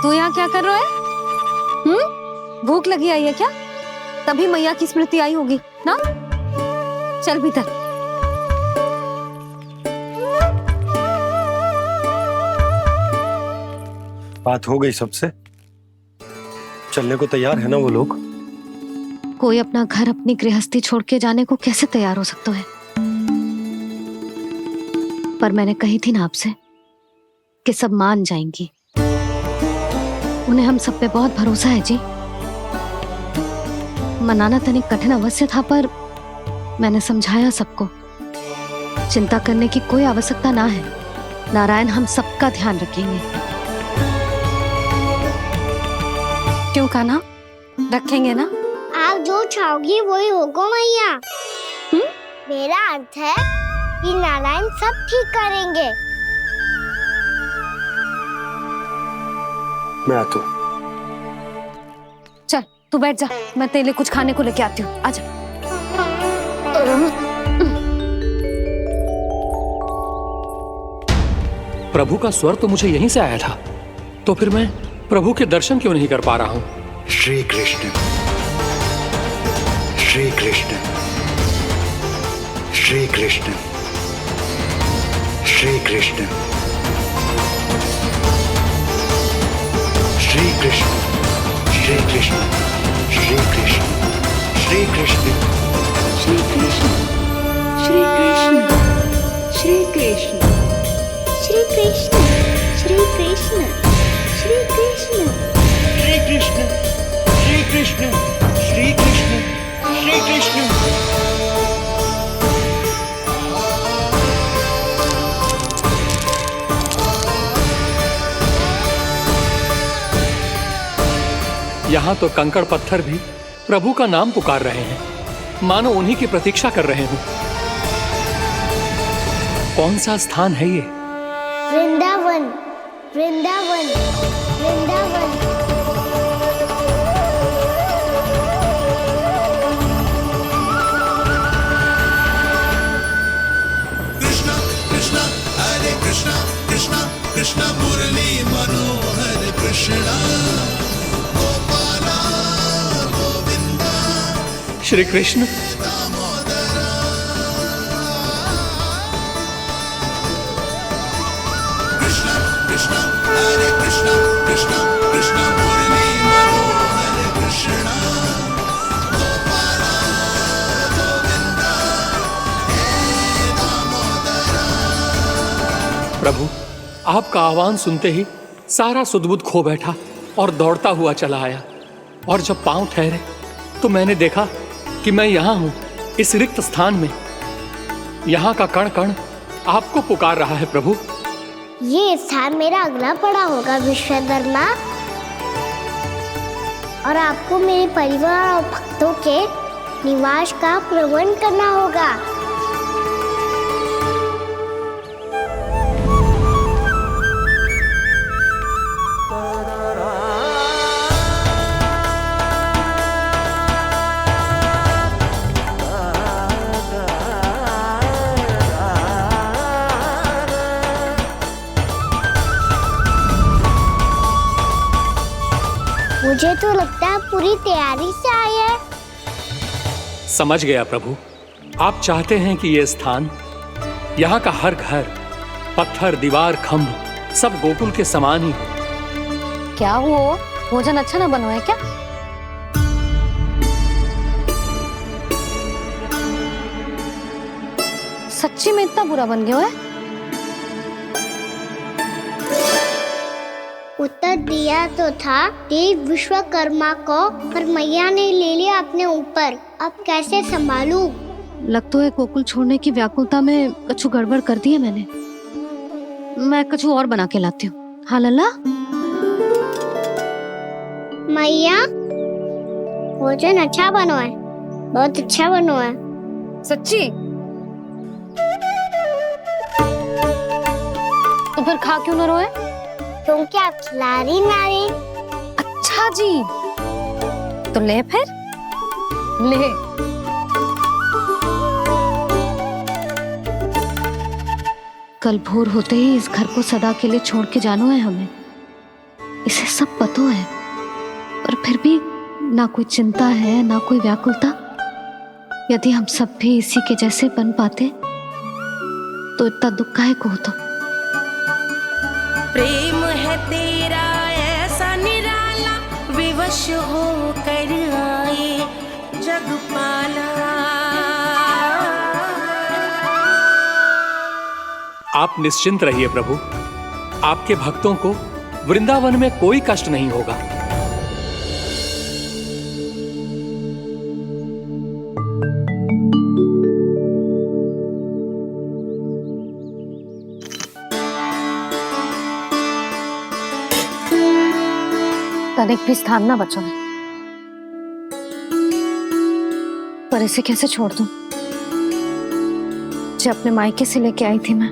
तू यहाँ क्या कर रहा है? भूख लगी आई है क्या? तभी मैया की स्मृति आई होगी ना। चल भीतर। बात हो गई सबसे? चलने को तैयार है ना वो लोग? कोई अपना घर अपनी गृहस्थी छोड़ के जाने को कैसे तैयार हो सकता है? पर मैंने कही थी ना आपसे कि सब मान जाएंगी। उन्हें हम सब पे बहुत भरोसा है जी। मनाना तनिक कठिन अवश्य था, पर मैंने समझाया सबको। चिंता करने की कोई आवश्यकता ना है। नारायण हम सबका ध्यान रखेंगे। क्यों कान्हा, रखेंगे ना? आप जो चाहोगी वही होगा मैया। मेरा अर्थ है कि नारायण सब ठीक करेंगे। मैं आता हूँ। चल तू बैठ जा, मैं तेरे लिए कुछ खाने को लेके आती हूँ। आजा। प्रभु का स्वर तो मुझे यहीं से आया था, तो फिर मैं प्रभु के दर्शन क्यों नहीं कर पा रहा हूँ? श्री कृष्ण, श्री कृष्ण, श्री कृष्ण, श्री कृष्ण, श्री कृष्ण, श्री कृष्ण, श्री कृष्ण, श्री कृष्ण, श्री कृष्ण, श्री कृष्ण, श्री कृष्ण, श्री कृष्ण, श्री कृष्ण, श्री कृष्ण, श्री कृष्ण, श्री कृष्ण, श्री कृष्ण, श्री कृष्ण। यहाँ तो कंकड़ पत्थर भी प्रभु का नाम पुकार रहे हैं, मानो उन्हीं की प्रतीक्षा कर रहे हों। कौन सा स्थान है ये? वृंदावन, वृंदावन, वृंदावन। कृष्णा कृष्णा हरे कृष्णा, कृष्णा कृष्णा मुरली मनोहर कृष्णा, गोपाला गोविंदा श्री कृष्ण। दामोदरा। कृष्णा कृष्णा हरे कृष्णा, कृष्णा कृष्णा मुरली मनोहर कृष्णा, गोपाला गोविंदा हे दामोदरा। प्रभु, आपका आह्वान सुनते ही सारा सुध-बुध खो बैठा और दौड़ता हुआ चला आया। और जब पांव ठहरे तो मैंने देखा कि मैं यहाँ हूँ, इस रिक्त स्थान में। यहाँ का कण कण आपको पुकार रहा है प्रभु। ये स्थान मेरा अगला पड़ा होगा विश्वकर्मा, और आपको मेरे परिवार और भक्तों के निवास का प्रबंध करना होगा। मुझे तो लगता है पूरी तैयारी से आए हैं। समझ गया प्रभु, आप चाहते हैं कि यह स्थान, यहाँ का हर घर, पत्थर, दीवार, खंभ सब गोकुल के समान ही हो। क्या हुआ? भोजन अच्छा ना बना है क्या? सच्ची में इतना बुरा बन गया है? उत्तर दिया तो था देव विश्वकर्मा को, पर मैया ने ले लिया अपने ऊपर। अब कैसे संभालूं? लगता है गोकुल छोड़ने की व्याकुलता में कछु गड़बड़ कर दी है मैंने। मैं कछु और बना के लाती हूँ। हाँ लल्ला? मैया, भोजन अच्छा बनो है, बहुत अच्छा बनो है। सच्ची? तो फिर खा क्यों न रोए? तुम क्या खिलाड़ी नारी? अच्छा जी, तो ले फिर ले। कल भोर होते ही इस घर को सदा के लिए छोड़ के जाना है हमें। इसे सब पता है, पर फिर भी ना कोई चिंता है ना कोई व्याकुलता। यदि हम सब भी इसी के जैसे बन पाते तो इतना दुख काहे को होता। प्रेम है तेरा ऐसा निराला, विवश हो कर आए जग पाला। आप निश्चिंत रहिए प्रभु, आपके भक्तों को वृंदावन में कोई कष्ट नहीं होगा। तनिक भी स्थान ना बचो है, पर इसे कैसे छोड़ दूं जो अपने मायके से लेके आई थी मैं।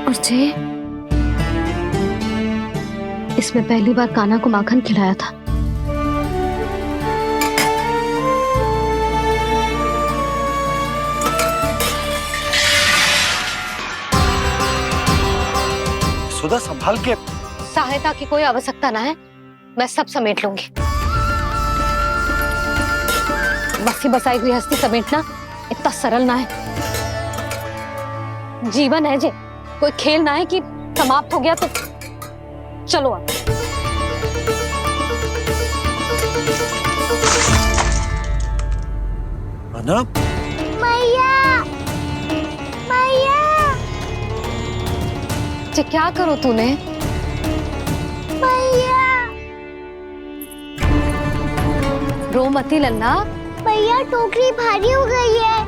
और जे इसमें पहली बार कान्हा को माखन खिलाया था। सुधा संभाल के। सहायता की कोई आवश्यकता ना है, मैं सब समेट लूंगी। बसी बसाई हुई हस्ती समेटना इतना सरल ना है। जीवन है जे, कोई खेल ना है कि समाप्त हो गया तो चलो अब। अना मैया मैया जे क्या करो तूने? मैया रो मती लल्ला। भैया टोकरी भारी हो गई है।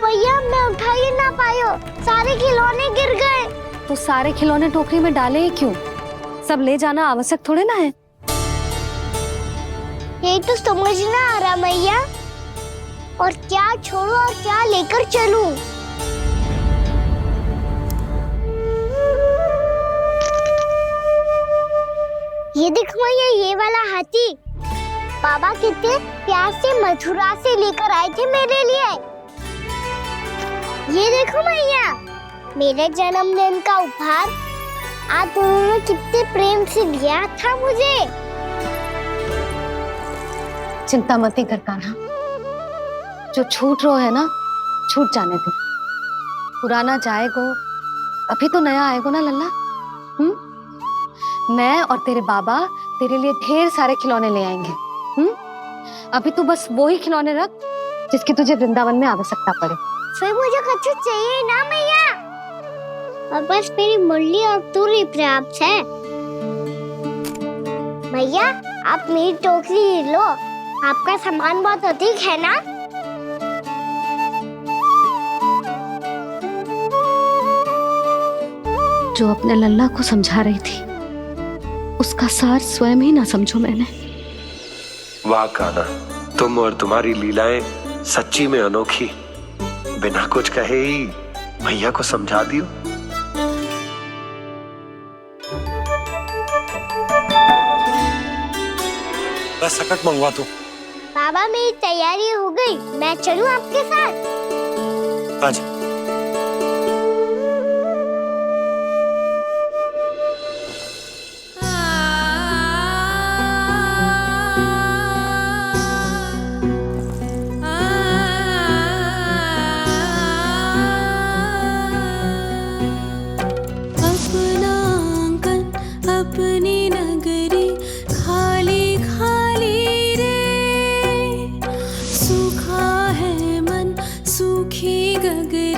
भैया मैं उठा ही ना पायो, सारे खिलौने गिर गए। तो सारे खिलौने टोकरी में डाले ही क्यों? सब ले जाना आवश्यक थोड़े ना है। यही तो समझ ना आ रहा मैया, और क्या छोड़ू और क्या लेकर चलूं? ये देख मैया, ये वाला हाथी बाबा कितने प्यार से मथुरा से लेकर आए थे मेरे लिए। ये देखो मैया, मेरे जन्मदिन का उपहार आप दोनों ने कितने प्रेम से दिया था मुझे। चिंता मती कर कान्हा, जो छूट रो है ना छूट जाने दे। पुराना जाएगो, अभी तो नया आएगो ना लल्ला। मैं और तेरे बाबा तेरे लिए ढेर सारे खिलौने ले आएंगे। अभी तू बस वो ही खिलौने रख जिसकी तुझे वृंदावन में आवश्यकता पड़े। फिर मुझे कच्चू चाहिए ना मैया, और बस मेरी मुरली और तुरी पर्याप्त है। भैया आप मेरी टोकरी लो, आपका सामान बहुत अधिक है ना। जो अपने लल्ला को समझा रही थी उसका सार स्वयं ही ना समझो मैंने। वाह कान्हा, तुम और तुम्हारी लीलाएं सच्ची में अनोखी। बिना कुछ कहे ही भैया को समझा दियो। बस सकट मंगवा दो। बाबा मेरी तैयारी हो गई, मैं चलूं आपके साथ? आजा। अपना आंगन अपनी नगरी खाली खाली रे, सूखा है मन सूखी गगरी।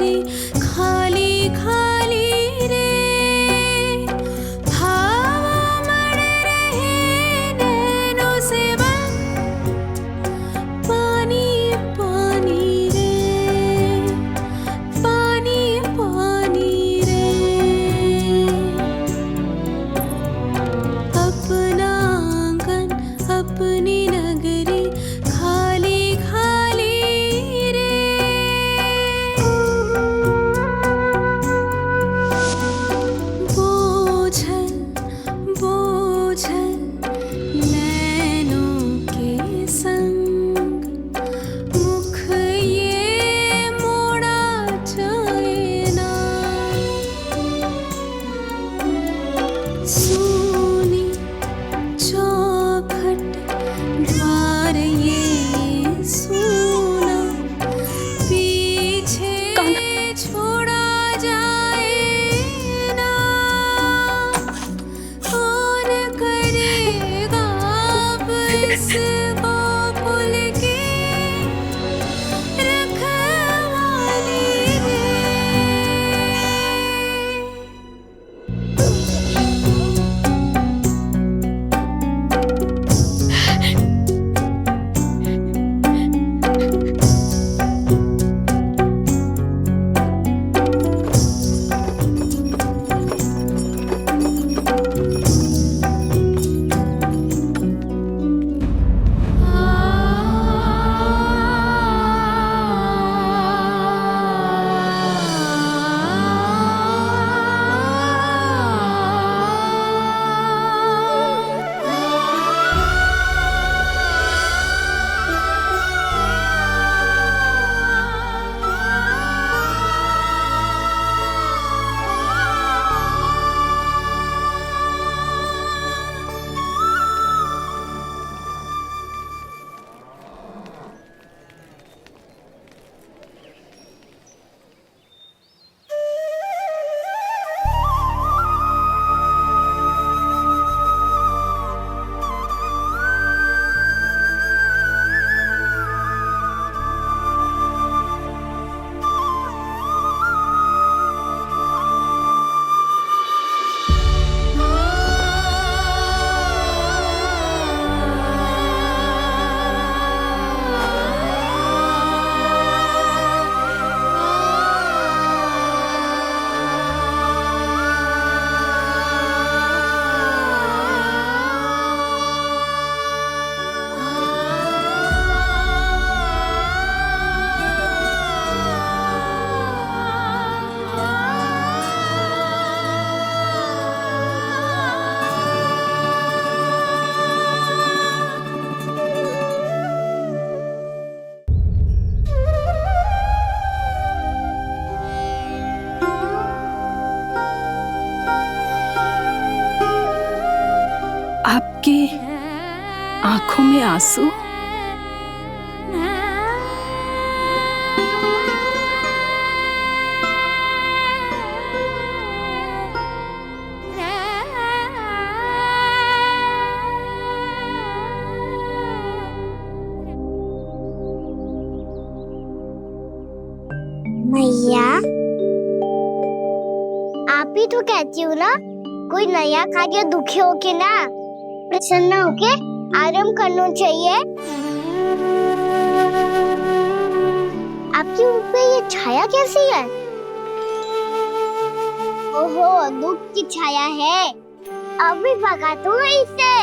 हैं आंसू। मैया, आप ही तो कहती हो ना, कोई नया कार्य दुखी होके ना प्रसन्न होके आराम करना चाहिए। आपके मुंह पे ये छाया कैसी है? ओहो, दुख की छाया है। अभी भगा दो इसे।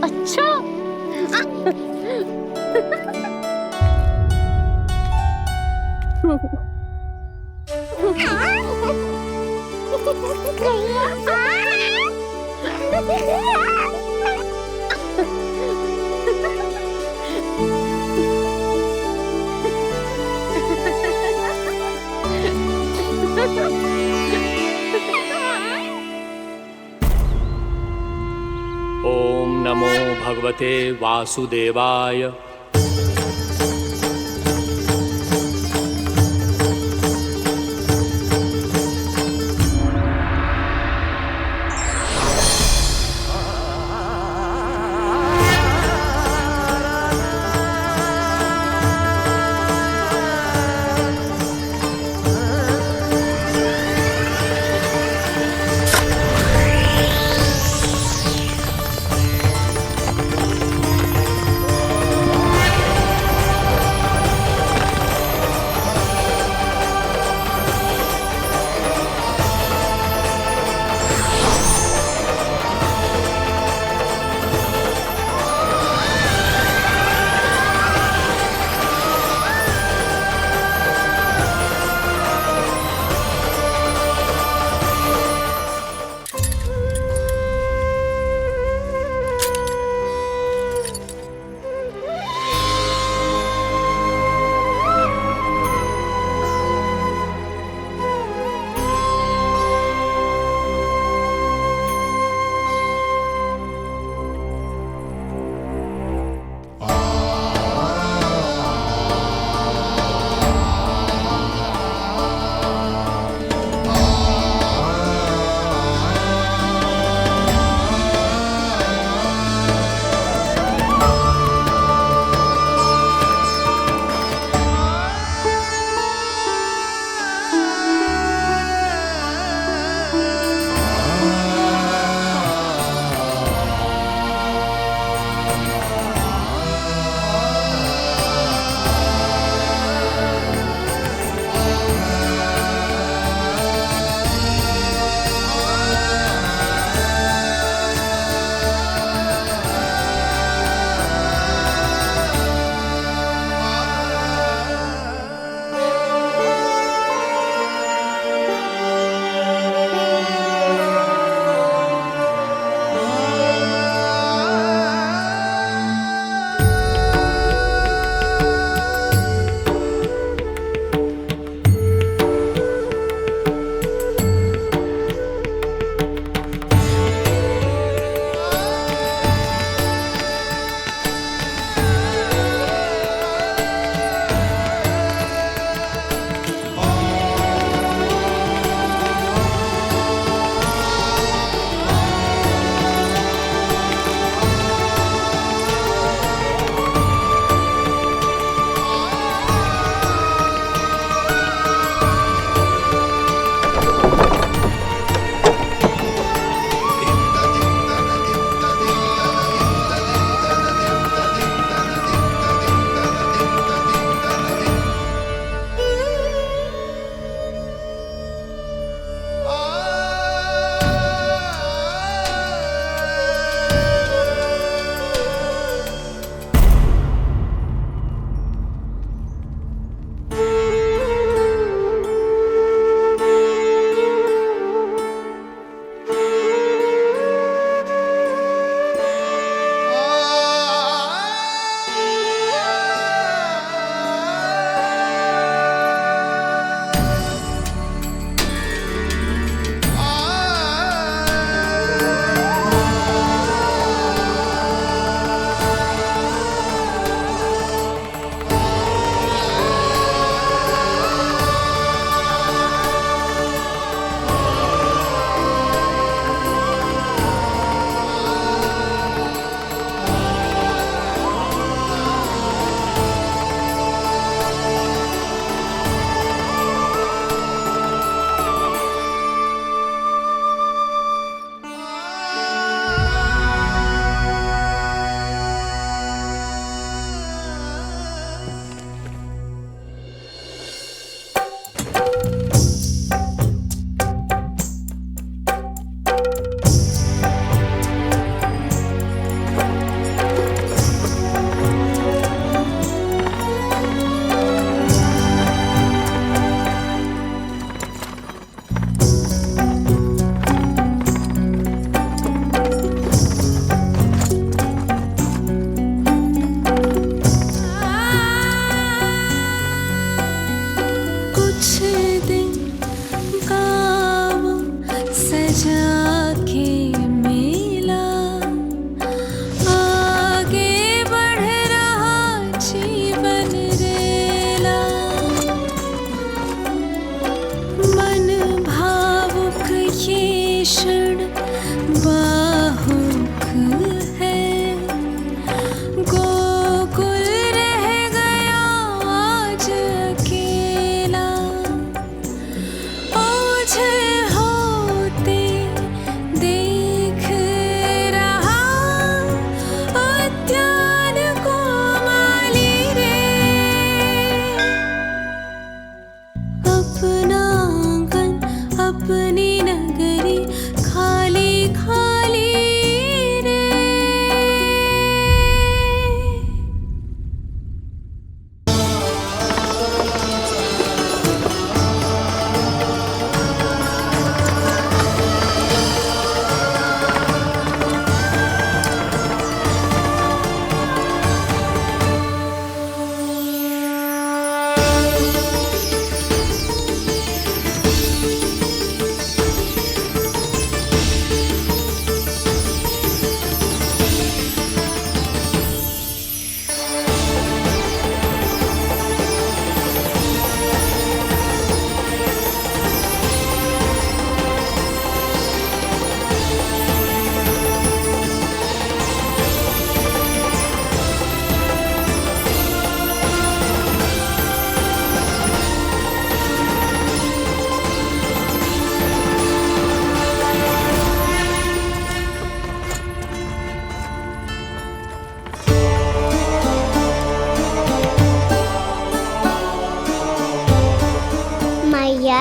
अच्छा। ओम नमो भगवते वासुदेवाय।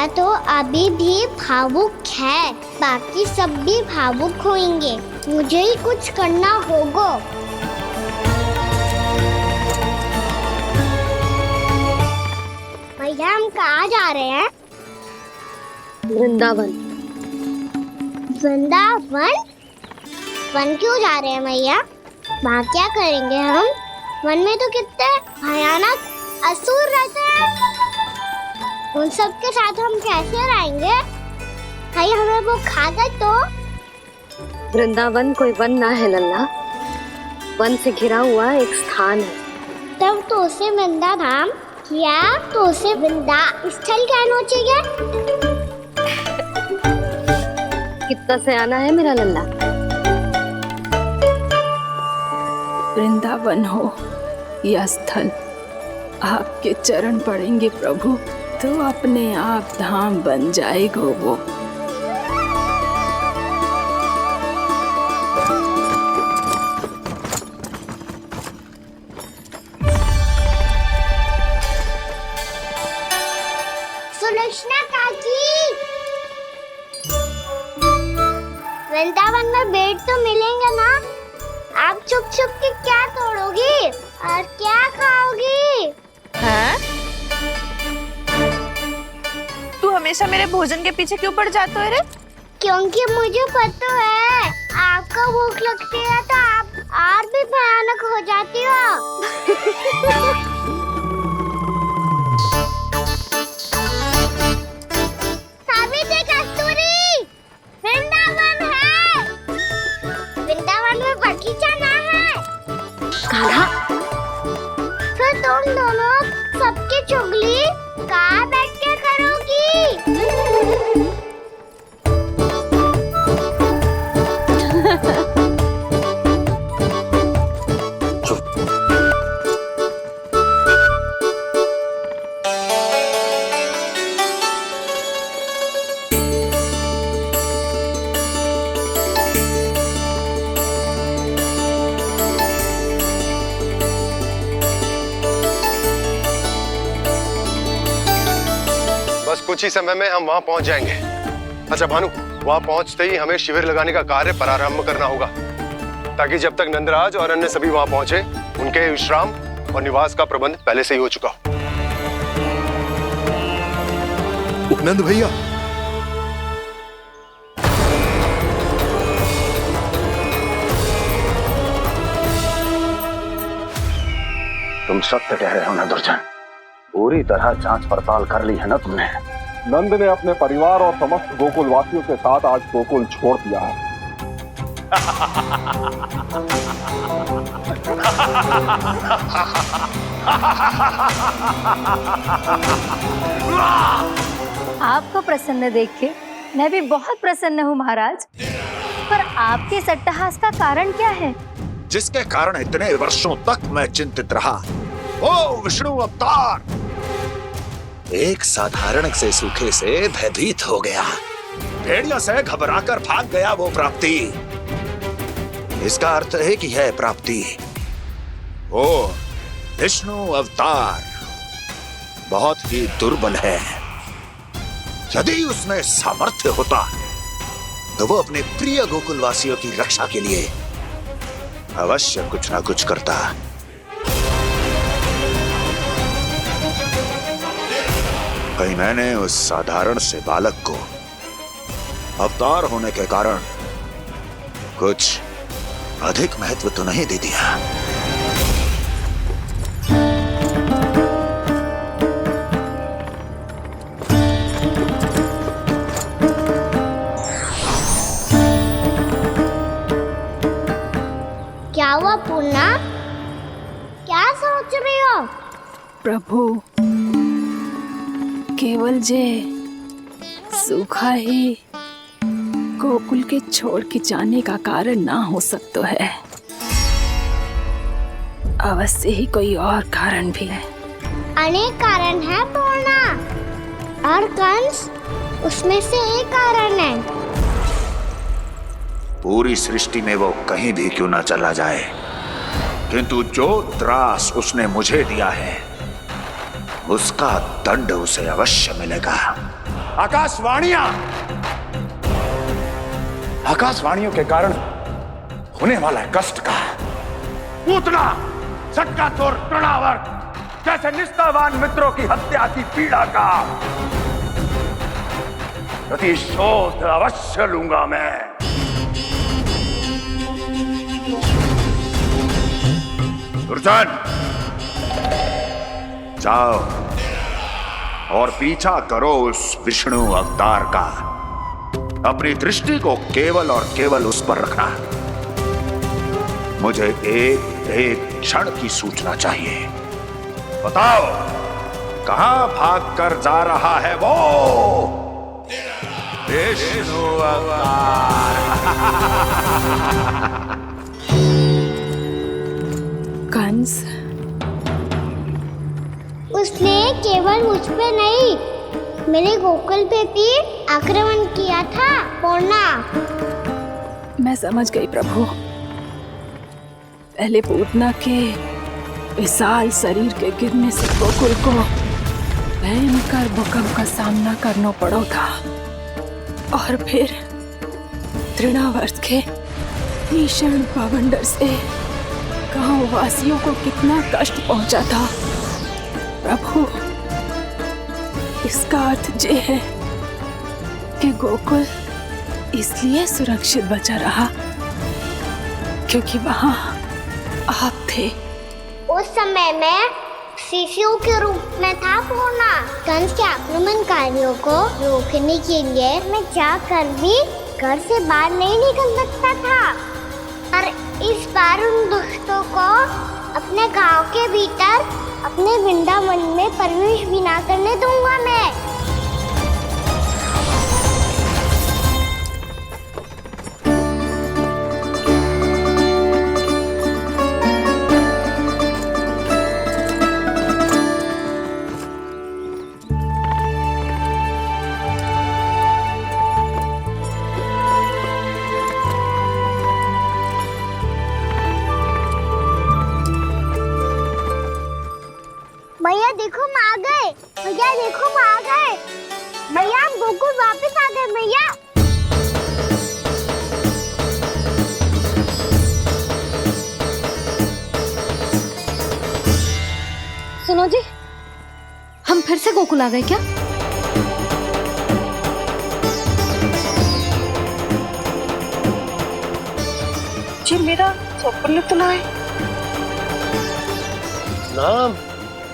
भैया तो अभी भी भावुक है, बाकी सब भी भावुक होंगे। मुझे ही कुछ करना होगा। भैया हम कहाँ जा रहे हैं? वृंदावन। वृंदावन? वन क्यों जा रहे हैं भैया? वहाँ क्या करेंगे हम? वन में तो कितने भयानक असुर रहते हैं। उन सब के साथ हम कैसे रहेंगे? कहीं हमें वो खा गए तो? वृंदावन कोई वन ना है लल्ला, वन से घिरा हुआ एक स्थान है। तब तो उसे वृंदा धाम या तो उसे वृंदा स्थल कहना चाहिए। कितना सयाना है मेरा लल्ला। वृंदावन हो या स्थल, आपके चरण पड़ेंगे प्रभु तो अपने आप धाम बन जाएगा वो। सुलक्षणा काकी, वृंदावन में बेट तो मिलेंगे ना? आप छुप छुप के क्या तोड़ोगी और क्या खाओगी? हाँ? तू हमेशा मेरे भोजन के पीछे क्यों पड़ जाता है रे? क्योंकि मुझे पता है आपको भूख लगती है तो आप और भी भयानक हो जाती हो। सावित्री कस्तूरी, वृंदावन है। वृंदावन में बगीचा ना है। कान्हा, फिर तुम दोनों सबकी चुगली कहाँ बैठ के करोगी? बस कुछ ही समय में हम वहां पहुंच जाएंगे। अच्छा भानु, वहां पहुंचते ही हमें शिविर लगाने का कार्य प्रारंभ करना होगा, ताकि जब तक नंदराज और अन्य सभी वहां पहुंचे उनके विश्राम और निवास का प्रबंध पहले से ही हो चुका हो। उपनंद भैया, तुम सत्य कह रहे हो ना दुर्जन, पूरी तरह जांच पड़ताल कर ली है ना तुमने? नंद ने अपने परिवार और समस्त गोकुल वासियों के साथ आज गोकुल छोड़ दिया है। आपको प्रसन्न देख के मैं भी बहुत प्रसन्न हूँ महाराज, पर आपके इस अट्टहास का कारण क्या है? जिसके कारण इतने वर्षों तक मैं चिंतित रहा, ओ विष्णु अवतार, एक साधारण से सूखे से भयभीत हो गया, भेड़ियों से घबराकर भाग गया वो प्राप्ति। इसका अर्थ है कि यह प्राप्ति वो विष्णु अवतार बहुत ही दुर्बल है। यदि उसमें सामर्थ्य होता तो वो अपने प्रिय गोकुलवासियों की रक्षा के लिए अवश्य कुछ ना कुछ करता। कहीं मैंने उस साधारण से बालक को अवतार होने के कारण कुछ अधिक महत्व तो नहीं दे दिया। क्या हुआ पूर्णा? क्या सोच रही हो? प्रभु, केवल जे सूखा ही गोकुल के छोड़ के जाने का कारण ना हो सकता है, अवश्य ही कोई और कारण भी है। अनेक कारण है पूर्णा, और कंस उसमें से एक कारण है। पूरी सृष्टि में वो कहीं भी क्यों ना चला जाए, किंतु जो त्रास उसने मुझे दिया है उसका दंड उसे अवश्य मिलेगा। आकाशवाणियों के कारण होने वाला कष्ट का पूतना सटका तोड़ तृणावर्त जैसे निष्ठावान मित्रों की हत्या की पीड़ा का प्रतिशोध अवश्य लूंगा मैं। दुर्जन, जाओ और पीछा करो उस विष्णु अवतार का। अपनी दृष्टि को केवल और केवल उस पर रखना। मुझे एक एक क्षण की सूचना चाहिए। बताओ कहां भाग कर जा रहा है वो विष्णु अवतार? कंस, उसने केवल मुझ पे नहीं, मेरे गोकुल पे भी आक्रमण किया था पूर्णा। मैं समझ गई प्रभु। पहले पूतना के विशाल शरीर के गिरने से गोकुल को भयंकर भूकंप का सामना करना पड़ा था, और फिर तृणावर्त के भीषण पावंडर से गांव वासियों को कितना कष्ट पहुंचा था। प्रभु, इसका अर्थ ये है कि गोकुल इसलिए सुरक्षित बचा रहा क्योंकि वहां आप थे। उस समय मैं शिशु के रूप में था पूर्णा। कंस के आक्रमणकारियों को रोकने के लिए मैं जाकर भी घर से बाहर नहीं निकल सकता था, और इस बार उन दुष्टों को अपने गांव के भीतर अपने वृंदावन में प्रवेश भी ना करने दूंगा मैं। भैया देखो हम आ गए, भैया देखो हम आ गए, भैया हम गोकुल वापस आ गए भैया। सुनो जी, हम फिर से गोकुल आ गए क्या? जी मेरा चौपन तो ना है ना,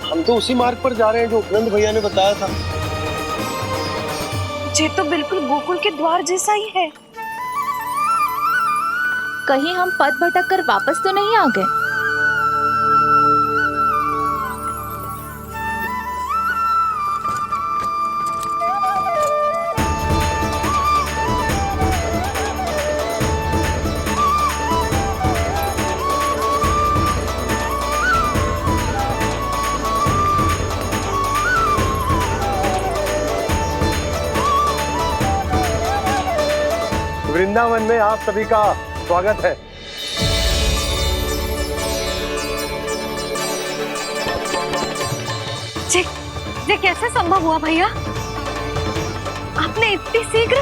हम तो उसी मार्ग पर जा रहे हैं जो उपनंद भैया ने बताया था। ये तो बिल्कुल गोकुल के द्वार जैसा ही है। कहीं हम पथ भटक कर वापस तो नहीं आ गए? वृंदावन में आप सभी का स्वागत है। ये कैसे संभव हुआ भैया? आपने इतनी शीघ्र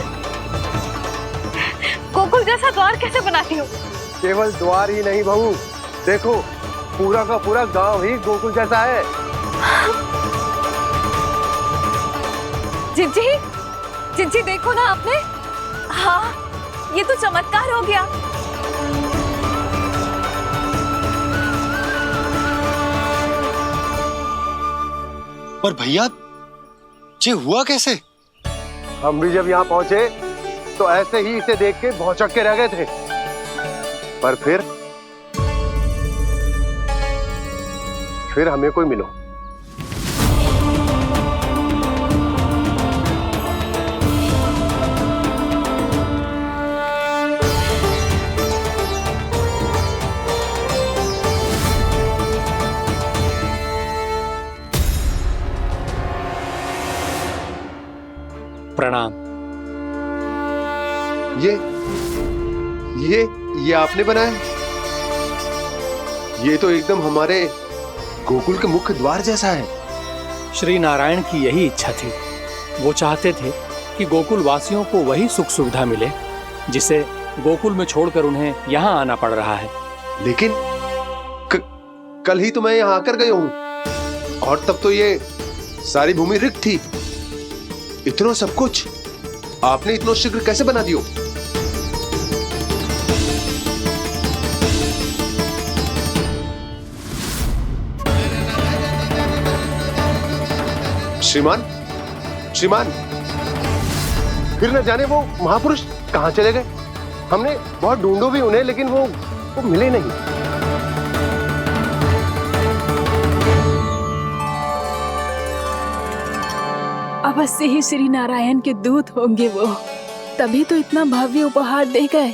गोकुल जैसा द्वार कैसे बनाती हो? केवल द्वार ही नहीं बहू, देखो पूरा का पूरा गांव ही गोकुल जैसा है। जिज्जी, जिज्जी देखो ना आपने। हाँ, ये तो चमत्कार हो गया। पर भैया ये हुआ कैसे? हम भी जब यहाँ पहुंचे तो ऐसे ही इसे देख के भौचक के रह गए थे, पर फिर हमें कोई मिलो। प्रणाम। ये आपने बनाया? ये तो एकदम हमारे गोकुल के मुख्य द्वार जैसा है। श्री नारायण की यही इच्छा थी। वो चाहते थे कि गोकुल वासियों को वही सुख सुविधा मिले जिसे गोकुल में छोड़कर उन्हें यहाँ आना पड़ रहा है। लेकिन कल ही तो मैं यहाँ आकर गया हूँ और तब तो ये सारी भूमि रिक्त थी। इतना सब कुछ आपने इतना शीघ्र कैसे बना दियो? श्रीमान, श्रीमान, फिर न जाने वो महापुरुष कहां चले गए। हमने बहुत ढूंढो भी उन्हें, लेकिन वो मिले नहीं। अवश्य ही श्री नारायण के दूत होंगे वो, तभी तो इतना भव्य उपहार दे गए।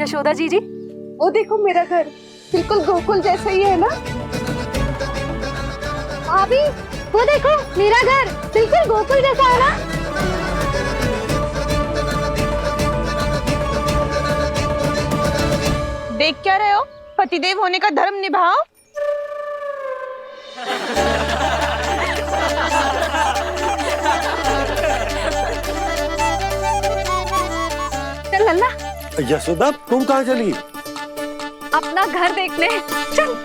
यशोदा जी, वो देखो मेरा घर बिल्कुल गोकुल जैसा ही है ना। भाभी, वो देखो मेरा घर बिल्कुल गोकुल जैसा है ना। देख क्या रहे हो? पतिदेव होने का धर्म निभाओ। चल लल्ला, यशोदा, तुम कहाँ चली? अपना घर देखने चल।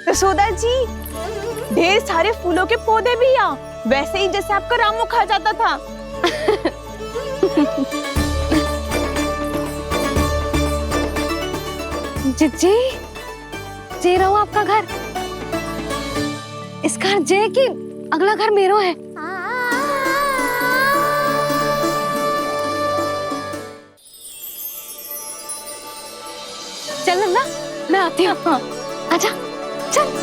यशोदा जी, ढेर सारे फूलों के पौधे भी यहाँ, वैसे ही जैसे आपका रामू खा जाता था। जी, जे रहो आपका घर। इसका घर जे कि अगला घर मेरो है। चल ना, मैं आती हूँ। हाँ, आजा, चल।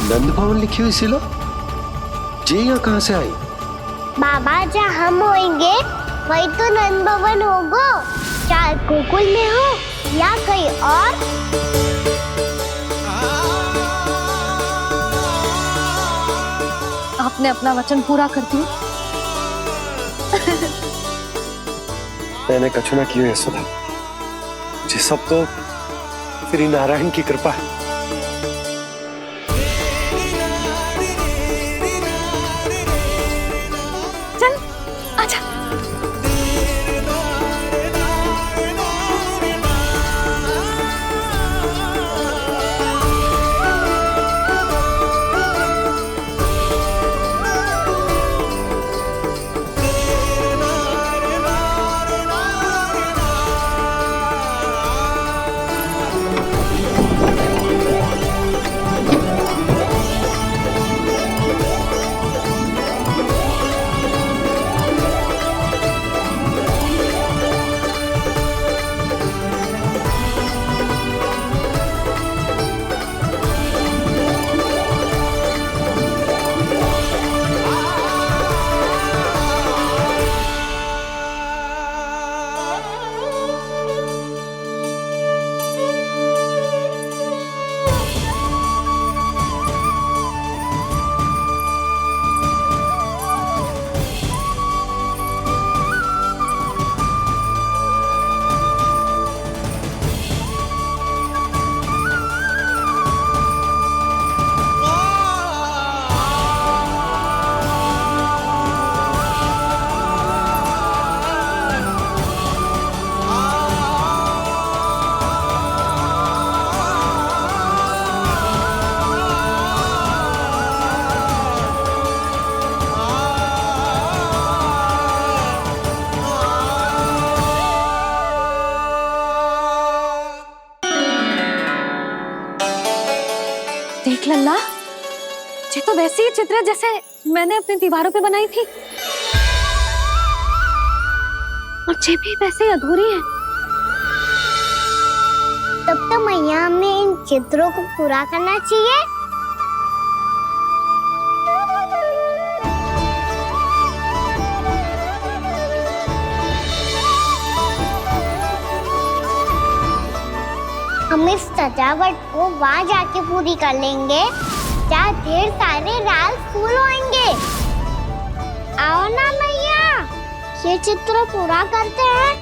नंद भवन लिखी हुई सिलो, जी यहाँ कहाँ से आई? बाबा, जहाँ हम होंगे वही तो नंद भवन होगा, चाहे गोकुल में हो या कहीं और। आपने अपना वचन पूरा कर दिया। मैंने कछु ना किया यशोदा, ये सब तो श्री नारायण की कृपा है। देख लल्ला, ये तो वैसी ही चित्र है जैसे मैंने अपनी दीवारों पे बनाई थी, और ये भी वैसे ही अधूरी है। तब तो मैया हमें इन चित्रों को पूरा करना चाहिए। हम इस सजावट को वहाँ जाके पूरी कर लेंगे जहाँ ढेर सारे लाल फूल होंगे। आओ ना मैया, ये चित्र पूरा करते हैं।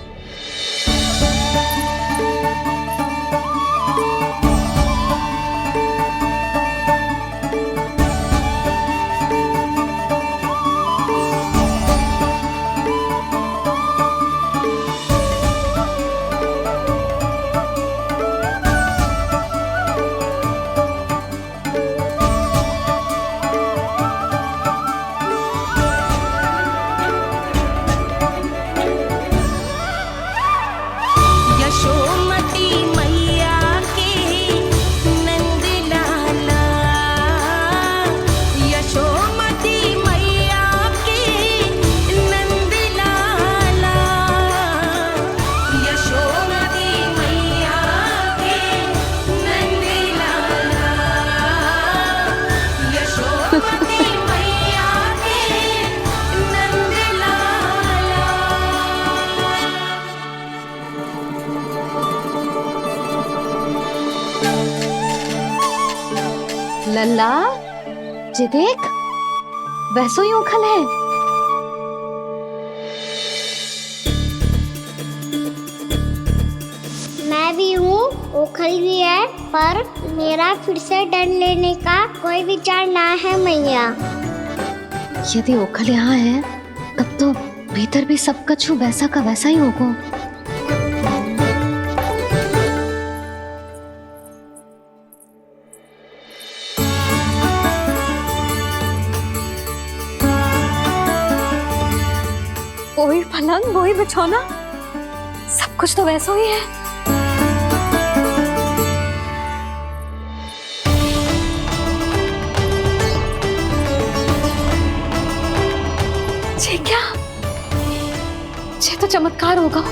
यशोमती मैया के नंद लाला, यशोमती मैया के नंद लाला, यशोमती मैया के नंद लाला, यशोमती मैया के नंद लाला। लल्ला, ये देख, वैसो ही उखल है। मैं भी हूँ, ओखल भी है, पर मेरा फिर से डर लेने का कोई विचार ना है मैया। यदि ओखल यहाँ है, तब तो भीतर भी सब कछु वैसा का वैसा ही होगा। वही पलंग, वही बिछौना, सब कुछ तो वैसा ही है। ये क्या? ये तो चमत्कार होगा।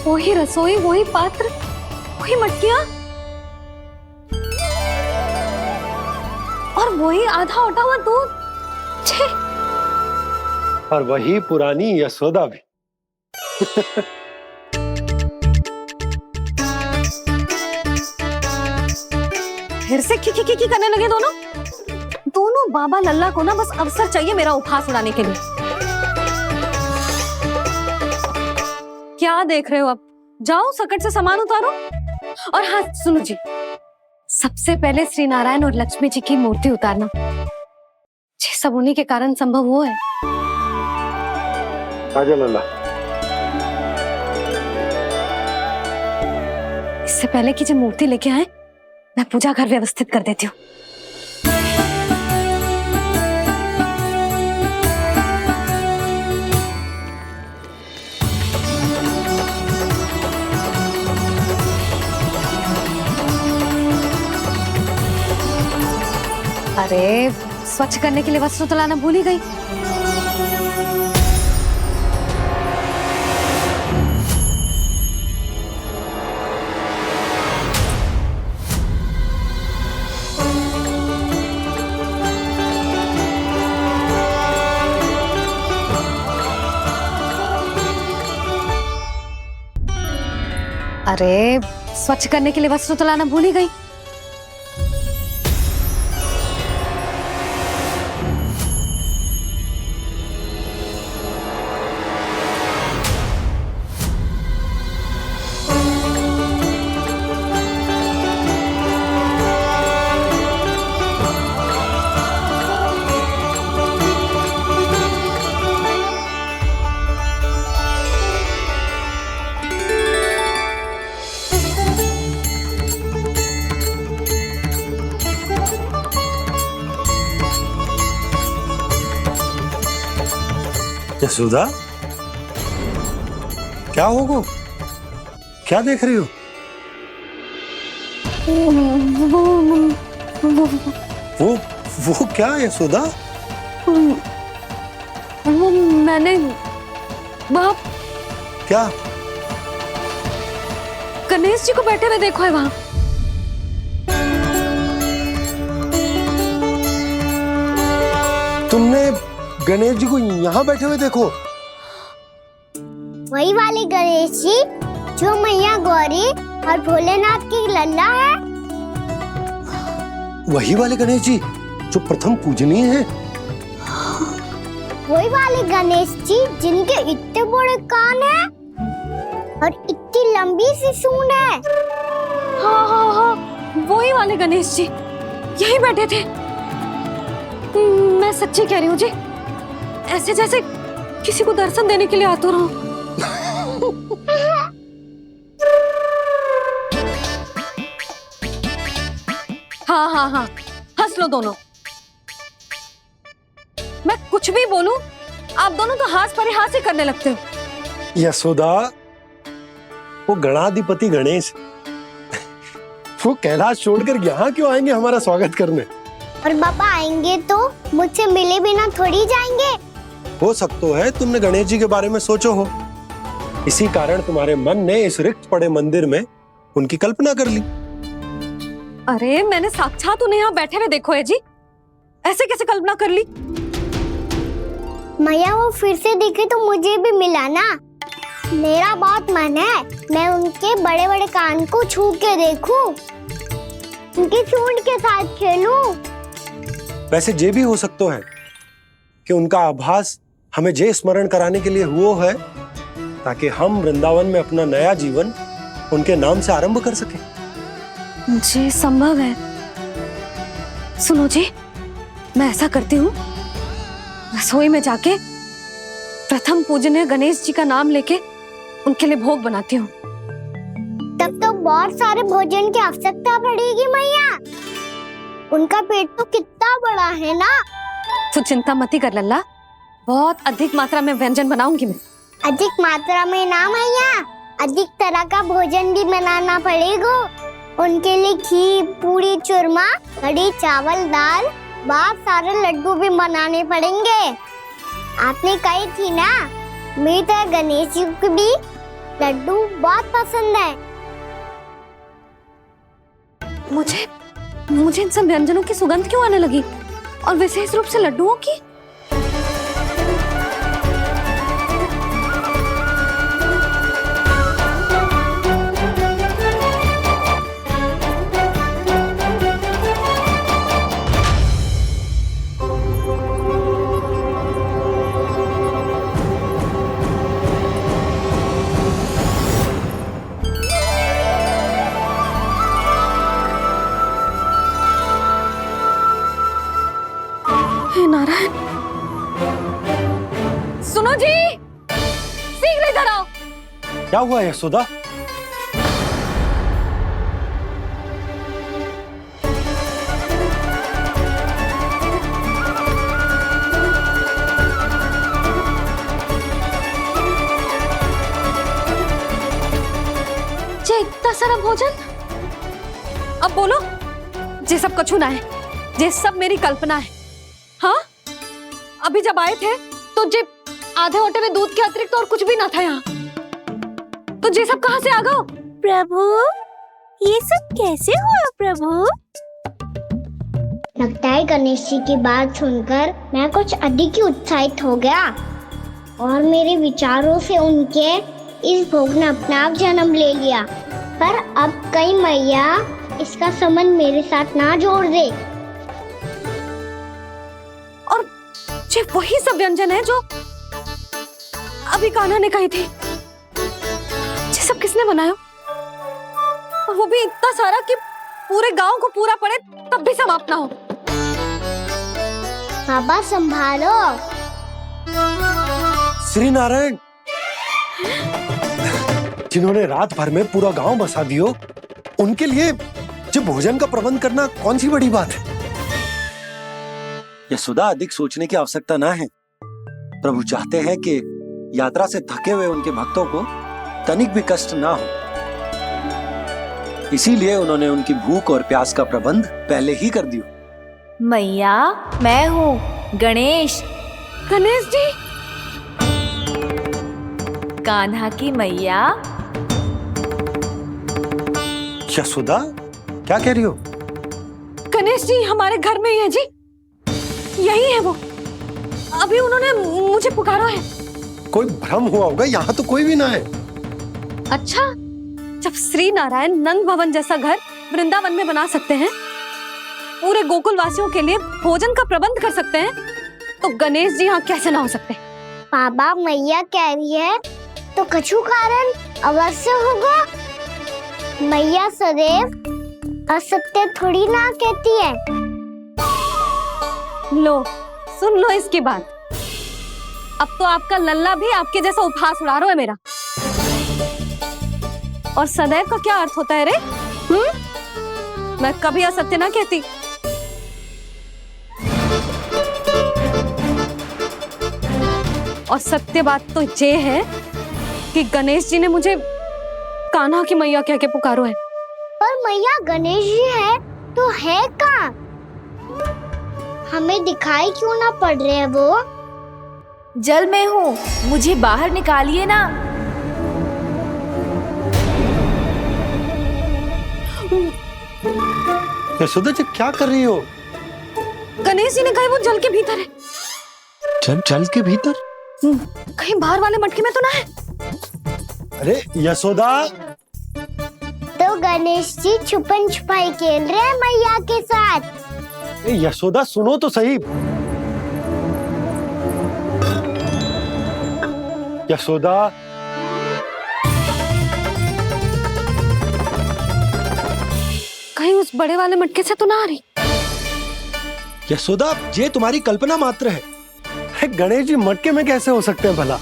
वही रसोई, वही पात्र, वही मटकियां, और वही आधा उटा हुआ दूध। छे, और वही पुरानी यशोदा भी। फिर से की करने लगे दोनों बाबा लल्ला को ना बस अवसर चाहिए मेरा उपहास उड़ाने के लिए। क्या देख रहे हो? अब जाओ, सकट से सामान उतारो। और हाँ सुनो जी, सबसे पहले श्री नारायण और लक्ष्मी जी की मूर्ति उतारना। ये सब उन्हीं के कारण संभव हुआ है। आजा लल्ला। इससे पहले कि जो मूर्ति लेके आए, मैं पूजा घर व्यवस्थित कर देती हूँ। अरे, स्वच्छ करने के लिए वस्त्र तो लाना भूल ही गई। अरे, स्वच्छ करने के लिए वस्त्र तो लाना भूल ही गई। यशोदा, क्या होगा? क्या देख रही हो? वो क्या है यशोदा? वो मैंने वहाँ क्या? गणेश जी को बैठे हुए देखो है वहाँ। तुमने गणेश जी को यहाँ बैठे हुए देखो? वही वाले गणेश जी जो मैया गौरी और भोलेनाथ की लल्ला है। वही वाले गणेश जी जो प्रथम पूजनीय हैं? वही वाले गणेश जी जिनके इतने बड़े कान हैं और इतनी लंबी सी सूंड है। हाँ हाँ हाँ, वही वाले गणेश जी यही बैठे थे। मैं सच्ची कह रही हूँ जी, ऐसे जैसे किसी को दर्शन देने के लिए आतुर हूँ। हाँ हाँ हाँ, हंस लो दोनों। मैं कुछ भी बोलूं, आप दोनों तो हाथ परिहास ही करने लगते हो। यशोदा, वो गणाधिपति गणेश वो कैलाश छोड़कर यहाँ क्यों आएंगे हमारा स्वागत करने? और पापा आएंगे तो मुझसे मिले बिना थोड़ी जाएंगे। हो सकता है तुमने गणेश जी के बारे में सोचो हो, इसी कारण तुम्हारे मन ने इस रिक्त पड़े मंदिर में उनकी कल्पना कर ली। अरे मैंने साक्षात उन्हें यहाँ बैठे हुए देखो है जी, ऐसे कैसे कल्पना कर ली? मैया वो फिर से दिखे तो मुझे भी मिला ना। मेरा बहुत मन है मैं उनके बड़े बड़े कान को छू के देखूं, उनकी सूंड के साथ खेलूं। वैसे ये भी हो सकता है कि उनका आभास हमें जे स्मरण कराने के लिए हुआ है ताकि हम वृंदावन में अपना नया जीवन उनके नाम से आरंभ कर सके। जी संभव है। सुनो जी, मैं ऐसा करती हूँ, रसोई में जाके प्रथम पूजनीय गणेश जी का नाम लेके उनके लिए भोग बनाती हूँ। तब तो बहुत सारे भोजन की आवश्यकता पड़ेगी मैया। उनका पेट तो कितना बड़ा है ना। तू चिंता मत कर लल्ला, बहुत अधिक मात्रा में व्यंजन बनाऊंगी मैं। अधिक मात्रा में ना मैया, अधिक तरह का भोजन भी बनाना पड़ेगा। उनके लिए खीर, पूरी, चूरमा, कढ़ी, चावल, दाल, बहुत सारे लड्डू भी बनाने पड़ेंगे। आपने कही थी ना, मेरी तरह गणेश जी को भी लड्डू बहुत पसंद है। मुझे इन सब व्यंजनों की सुगंध क्यों आने लगी, और विशेष रूप से लड्डुओं की? हे नारायण, सुनो जी, शीघ्र इधर आओ। क्या हुआ यशोदा? जे इतना सारा भोजन, अब बोलो, जे सब कछु ना है, जे सब मेरी कल्पना है। हाँ, अभी जब आए थे तो जे आधे ओटे में दूध के अतिरिक्त और कुछ भी ना था यहाँ, तो जे सब कहाँ से आ गए? प्रभु, ये सब कैसे हुआ प्रभु? लगता है गणेश जी की बात सुनकर मैं कुछ अधिक ही उत्साहित हो गया और मेरे विचारों से उनके इस भोग ने अपना आप जन्म ले लिया। पर अब कहीं मैया इसका संबंध मेरे साथ ना जोड़ दे। और ये वही सब व्यंजन है जो अभी कान्हा ने कही थी। ये सब किसने बनाया? और वो भी इतना सारा कि पूरे गांव को पूरा पड़े तब भी समाप्त ना हो। बाबा संभालो। श्री नारायण, जिन्होंने रात भर में पूरा गांव बसा दियो, उनके लिए जो भोजन का प्रबंध करना कौन सी बड़ी बात है? यशोदा, अधिक सोचने की आवश्यकता ना है। प्रभु चाहते हैं कि यात्रा से थके हुए उनके भक्तों को तनिक भी कष्ट ना हो। इसीलिए उन्होंने उनकी भूख और प्यास का प्रबंध पहले ही कर दिया। मैया, मैं हूँ गणेश। गणेश जी, कान्हा की मैया। यशोदा, क्या कह रही हो? गणेश जी हमारे घर में ही है जी, यही है वो। अभी उन्होंने मुझे पुकारा है। कोई भ्रम हुआ होगा, यहाँ तो कोई भी ना है। अच्छा, जब श्री नारायण नंद भवन जैसा घर वृंदावन में बना सकते हैं, पूरे गोकुल वासियों के लिए भोजन का प्रबंध कर सकते हैं, तो गणेश जी यहाँ कैसे ना हो सकते? बाबा, मैया कह रही है तो कछु कारण अवश्य होगा। मैया सदैव असत्य थोड़ी ना कहती है। लो, सुन लो इसकी बात। अब तो आपका लल्ला भी आपके जैसा उपहास उड़ा रहा है मेरा। और सदैव का क्या अर्थ होता है रे? मैं कभी असत्य ना कहती। और सत्य बात तो ये है कि गणेश जी ने मुझे कान्हा की मैया कह के पुकारो है। पर मैया गणेश जी है तो है कहाँ? हमें दिखाई क्यों ना पड़ रहे हैं वो? जल में हूँ, मुझे बाहर निकालिए ना। यशोदा जी, क्या कर रही हो? गणेश जी ने कहा वो जल के भीतर है। जल के भीतर? कहीं बाहर वाले मटके में तो ना है? अरे यशोदा! तो गणेश जी छुपन छुपाई खेल रहे हैं मैया के साथ। यशोदा, सुनो तो सही। यशोदा, कहीं उस बड़े वाले मटके से तो ना आ रही? यशोदा, ये तुम्हारी कल्पना मात्र है। गणेश जी मटके में कैसे हो सकते हैं भला?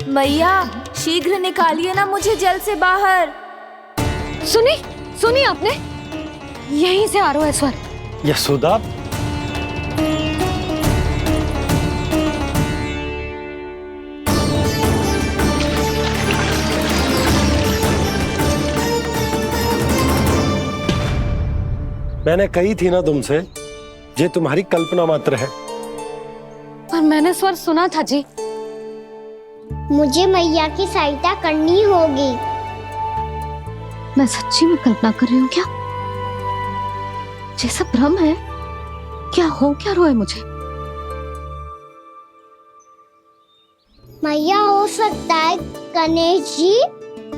मैया, शीघ्र निकालिए ना मुझे जल से बाहर। सुनी आपने? यहीं से आ रहा है स्वर। यशोदा, मैंने कही थी ना तुमसे, ये तुम्हारी कल्पना मात्र है। पर मैंने स्वर सुना था जी। मुझे मैया की सहायता करनी होगी। मैं सच्ची में कल्पना कर रही हूँ क्या? जैसा भ्रम है क्या? हो क्या रहा है मुझे? मैया, हो सकता है गणेश जी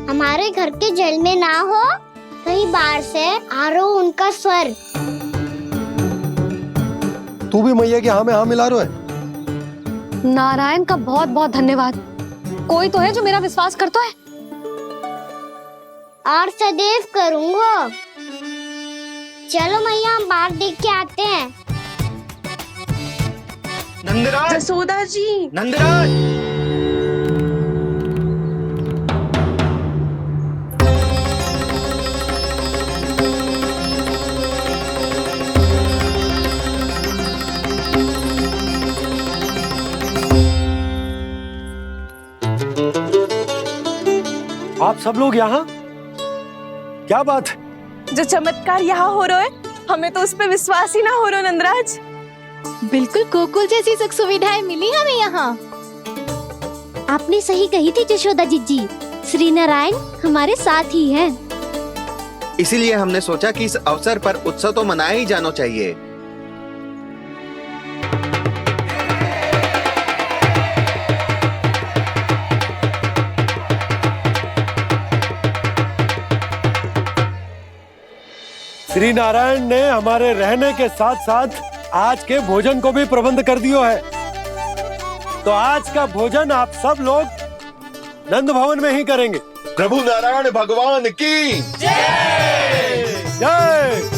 हमारे घर के जल में ना हो, कहीं बाहर से आ रहा हो उनका स्वर। तू भी मैया के हाँ में हाँ मिला रहा है। नारायण का बहुत बहुत धन्यवाद। कोई तो है जो मेरा विश्वास करता है। और सदैव करूंगा। चलो मैया, हम बाहर देख के आते हैं। नंदराज, जसोदा जी, नंदराज! आप सब लोग यहाँ? क्या बात है? जो चमत्कार यहाँ हो रहा है, हमें तो उस पर विश्वास ही ना हो रहा नंदराज। बिल्कुल गोकुल जैसी सुख सुविधाएं मिली हमें यहाँ। आपने सही कही थी जशोदा जीजी, श्री नारायण हमारे साथ ही हैं। इसीलिए हमने सोचा कि इस अवसर पर उत्सव तो मनाया ही जाना चाहिए। श्री नारायण ने हमारे रहने के साथ साथ आज के भोजन को भी प्रबंध कर दियो है। तो आज का भोजन आप सब लोग नंद भवन में ही करेंगे। प्रभु नारायण भगवान की जय जय।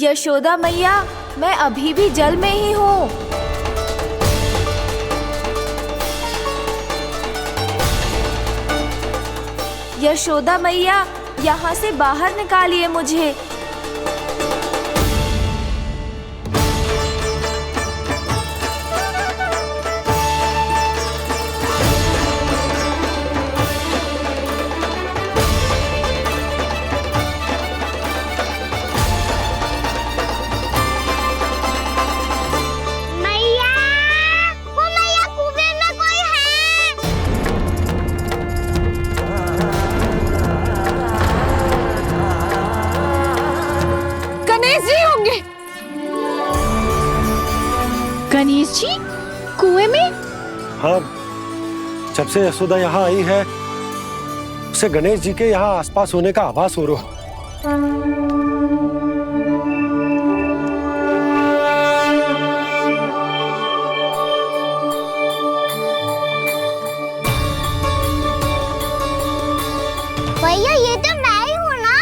यशोदा मैया, मैं अभी भी जल में ही हूँ। यशोदा मैया, यहाँ से बाहर निकालिए मुझे। मैया, वो मैया कुएं में कोई है। गणेश जी होंगे। गणेश जी कुएं में? हाँ, जब से यशोदा यहाँ आई है उसे गणेश जी के यहाँ आसपास होने का आभास हो रहा। भैया ये तो मैं ही हूँ ना।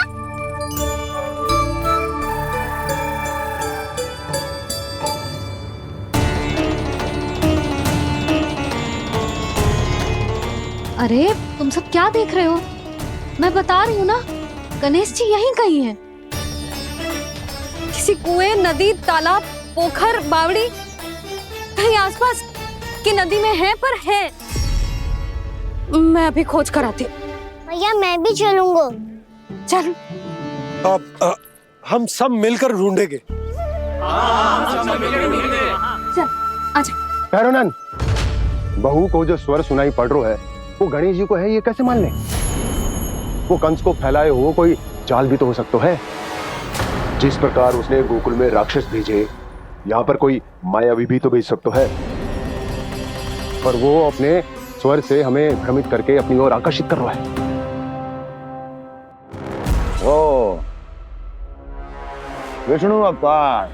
अरे तुम सब क्या देख रहे हो? मैं बता रही हूँ ना, गणेश जी यहीं कहीं हैं। किसी कुएं, नदी, तालाब, पोखर, बावड़ी कहीं आसपास की नदी में है, पर है। मैं अभी खोज कर आती हूँ। भैया मैं भी चलूंगा। चल। अब हम सब मिलकर ढूंढेंगे। चल आजा। भैरवनंद, बहू को जो स्वर सुनाई पड़ रहा है वो गणेश जी को है, ये कैसे मान ले? वो कंस को फैलाए हो कोई चाल भी तो हो सकता है। जिस प्रकार उसने गोकुल में राक्षस भेजे, यहाँ पर कोई मायावी भी तो भेज सकता है। पर वो अपने स्वर से हमें भ्रमित करके अपनी ओर आकर्षित कर रहा है। ओ विष्णु अवतार।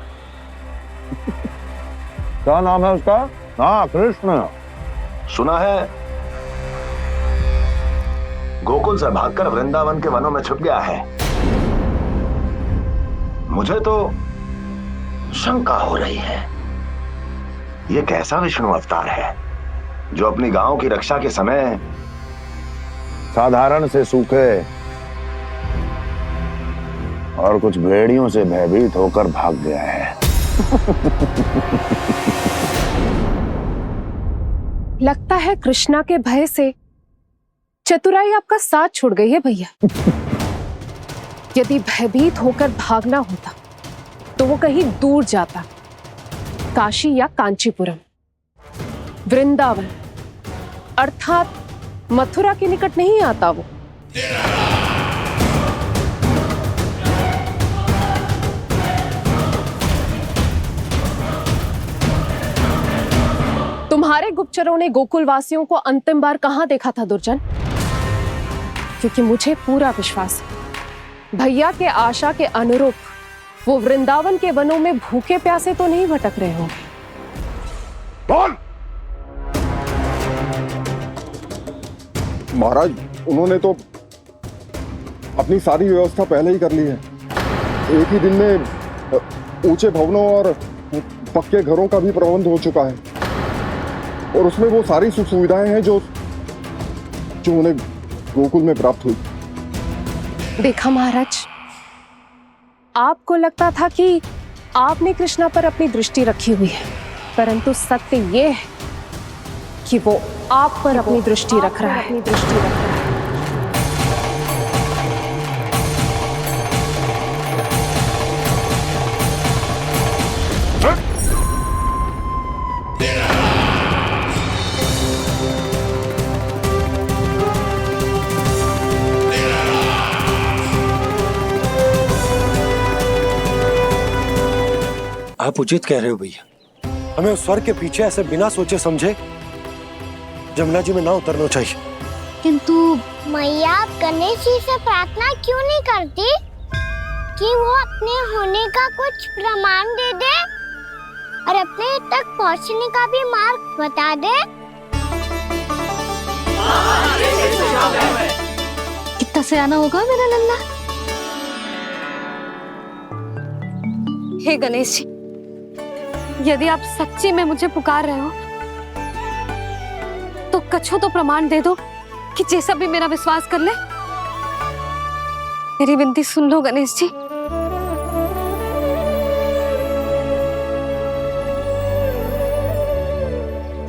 क्या नाम है उसका? हाँ, कृष्ण। सुना है गोकुल से भागकर वृंदावन के वनों में छुप गया है। मुझे तो शंका हो रही है, ये कैसा विष्णु अवतार है जो अपनी गांव की रक्षा के समय साधारण से सूखे और कुछ भेड़ियों से भयभीत होकर भाग गया है। लगता है कृष्णा के भय से चतुराई आपका साथ छोड़ गई है भैया। यदि भयभीत होकर भागना होता तो वो कहीं दूर जाता, काशी या कांचीपुरम, वृंदावन अर्थात मथुरा के निकट नहीं आता वो। तुम्हारे गुप्तचरों ने गोकुल वासियों को अंतिम बार कहां देखा था दुर्जन? क्योंकि मुझे पूरा विश्वास है भैया के आशा के अनुरूप वो वृंदावन के वनों में भूखे प्यासे तो नहीं भटक रहे होंगे। बोल! महाराज, उन्होंने तो अपनी सारी व्यवस्था पहले ही कर ली है। एक ही दिन में ऊंचे भवनों और पक्के घरों का भी प्रबंध हो चुका है और उसमें वो सारी सुख सुविधाएं हैं जो उन्हें गोकुल में प्राप्त हुई। देखा महाराज, आपको लगता था कि आपने कृष्णा पर अपनी दृष्टि रखी हुई है, परंतु सत्य ये है कि वो आप पर अपनी दृष्टि रख रहा है। आप उचित कह रहे हो भैया, हमें उस स्वर के पीछे ऐसे बिना सोचे समझे जमुना जी में ना उतरना चाहिए। किंतु मैया, आप गणेश जी से प्रार्थना क्यों नहीं करती कि वो अपने होने का कुछ प्रमाण दे दे और अपने तक पहुंचने का भी मार्ग बता दे? कितना सयाना होगा मेरा लल्ला। हे गणेश जी, यदि आप सच्ची में मुझे पुकार रहे हो तो कछो तो प्रमाण दे दो कि जैसा भी मेरा विश्वास कर ले। मेरी विनती सुन लो गणेश जी।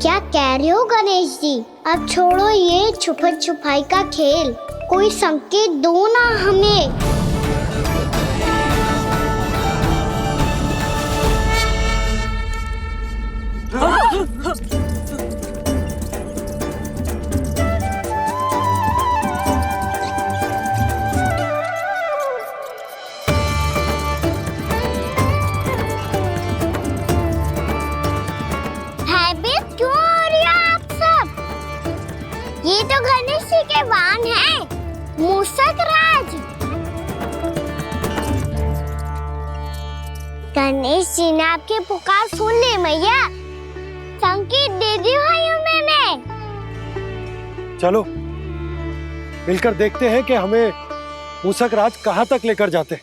क्या कह रहे हो गणेश जी? अब छोड़ो ये छुपन छुपाई का खेल, कोई संकेत दो ना हमें। भयभीत क्यों हो रही हो आप सब? ये तो गणेश जी के वाहन हैं, मूषक राज। गणेश जी ने आपकी पुकार सुन ली मैया, संकेत दे दी भाइयों मैंने। चलो मिलकर देखते हैं कि हमें मूषक राज कहाँ तक लेकर जाते हैं।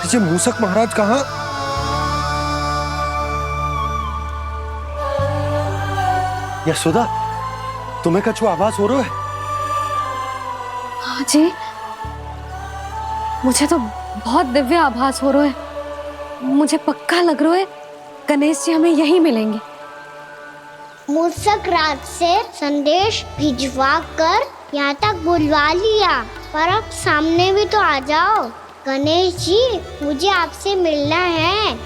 ये मूषक महाराज कहाँ? यशोदा, तुम्हें कछु आभास हो रहा है? हाँ जी, मुझे तो बहुत दिव्य आभास हो रहा है। मुझे पक्का लग रहा है गणेश जी हमें यहीं मिलेंगे। मूषक राज से संदेश भिजवा कर यहाँ तक बुलवा लिया, पर अब सामने भी तो आ जाओ। गणेश जी, मुझे आपसे मिलना है।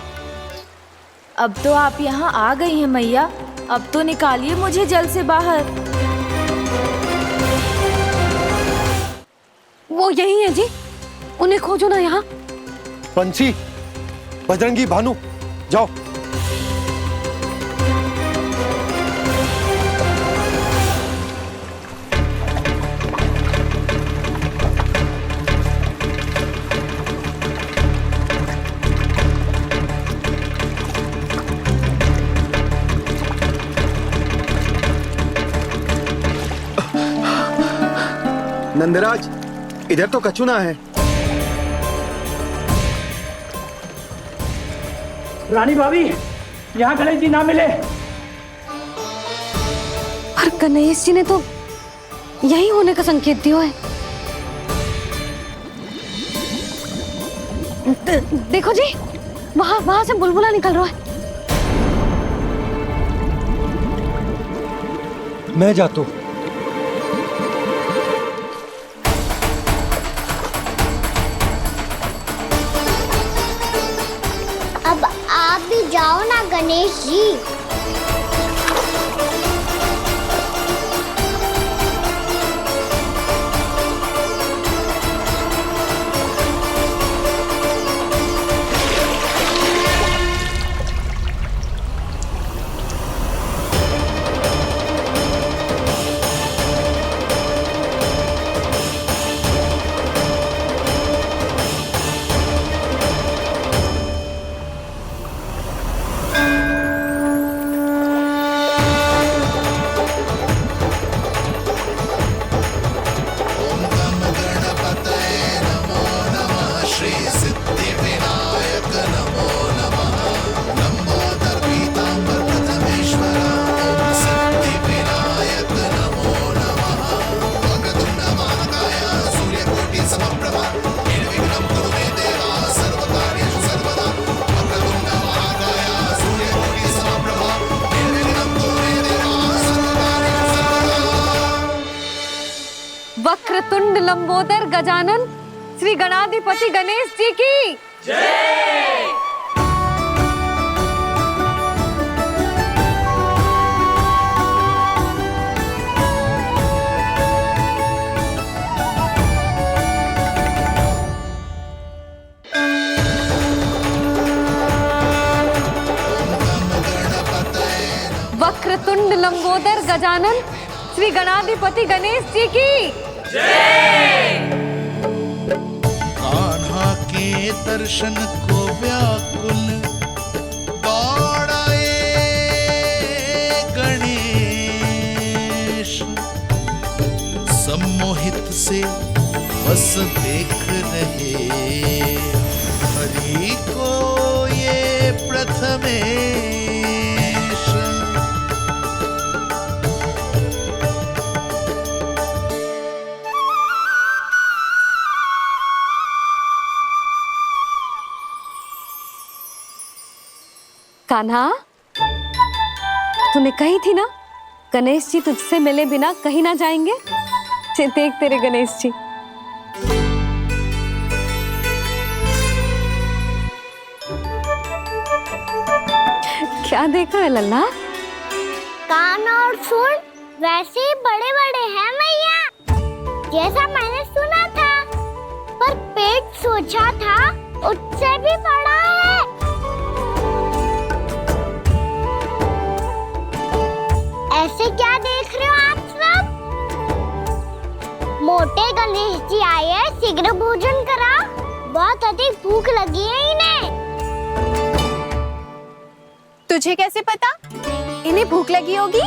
अब तो आप यहाँ आ गई हैं मैया, अब तो निकालिए मुझे जल से बाहर। वो यही है जी, उन्हें खोजो ना यहाँ। पंछी, बजरंगी, भानु, जाओ। नंदराज, इधर तो कछु ना है। रानी भाभी, यहाँ गणेश जी ना मिले। पर गणेश जी ने तो यही होने का संकेत दिया है। देखो जी, वहां से बुलबुला निकल रहा है। मैं जाता हूँ। अब आप भी जाओ ना गणेश जी। वक्रतुंड लंबोदर गजानन श्री गणाधिपति गणेश जी की जय। वक्रतुंड लंबोदर गजानन श्री गणाधिपति गणेश जी की कान्हा के दर्शन को व्याकुल दौड़ाए गणेश, सम्मोहित से बस देख रहे हरि को ये प्रथमेश। कान्हा, तूने कही थी ना गणेश जी तुझसे मिले बिना कहीं ना जाएंगे। देख तेरे गणेश जी। क्या देख रहा है लल्ला? कान और सुन वैसे ही बड़े बड़े हैं मैया, जैसा मैंने सुना था, पर पेट सोचा था उससे भी बड़ा है। ऐसे क्या देख रहे हो आप सब? मोटे गणेश जी आए हैं, शीघ्र भोजन करा, बहुत अधिक भूख लगी है इन्हें। तुझे कैसे पता इन्हें भूख लगी होगी?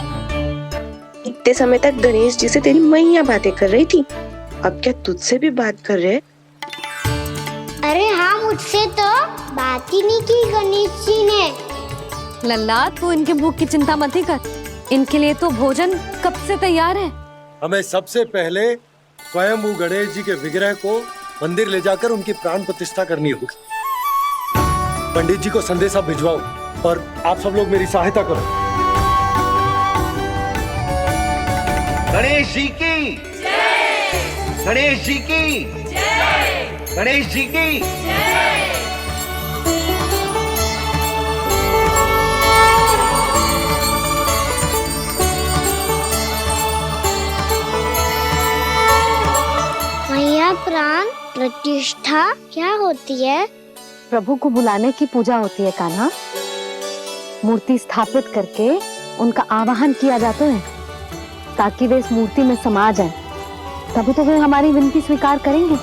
इतने समय तक गणेश जी से तेरी मैया बातें कर रही थी, अब क्या तुझसे भी बात कर रहे? अरे हाँ, मुझसे तो बात ही नहीं की गणेश जी ने। लल्ला, तू इनके भूख की चिंता मत ही कर, इनके लिए तो भोजन कब से तैयार है। हमें सबसे पहले स्वयं गणेश जी के विग्रह को मंदिर ले जाकर उनकी प्राण प्रतिष्ठा करनी होगी। पंडित जी को संदेशा भिजवाओ और आप सब लोग मेरी सहायता करो। गणेश जी की जय, गणेश जी की जय, गणेश जी की मैया, प्राण प्रतिष्ठा क्या होती है? प्रभु को बुलाने की पूजा होती है कान्हा। मूर्ति स्थापित करके उनका आवाहन किया जाता है ताकि वे इस मूर्ति में समा जाए, तभी तो वे हमारी विनती स्वीकार करेंगे।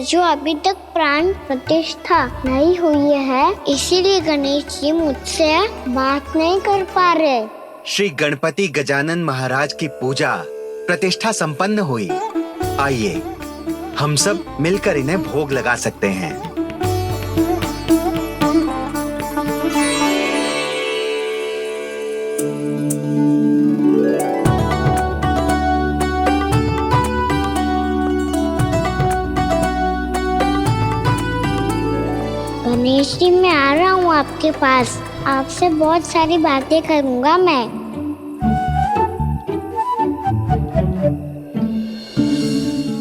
जो अभी तक प्राण प्रतिष्ठा नहीं हुई है, इसीलिए गणेश जी मुझसे बात नहीं कर पा रहे। श्री गणपति गजानन महाराज की पूजा प्रतिष्ठा संपन्न हुई। आइए हम सब मिलकर इन्हें भोग लगा सकते हैं। गणेश जी, मैं आ रहा हूँ आपके पास, आपसे बहुत सारी बातें करूँगा मैं।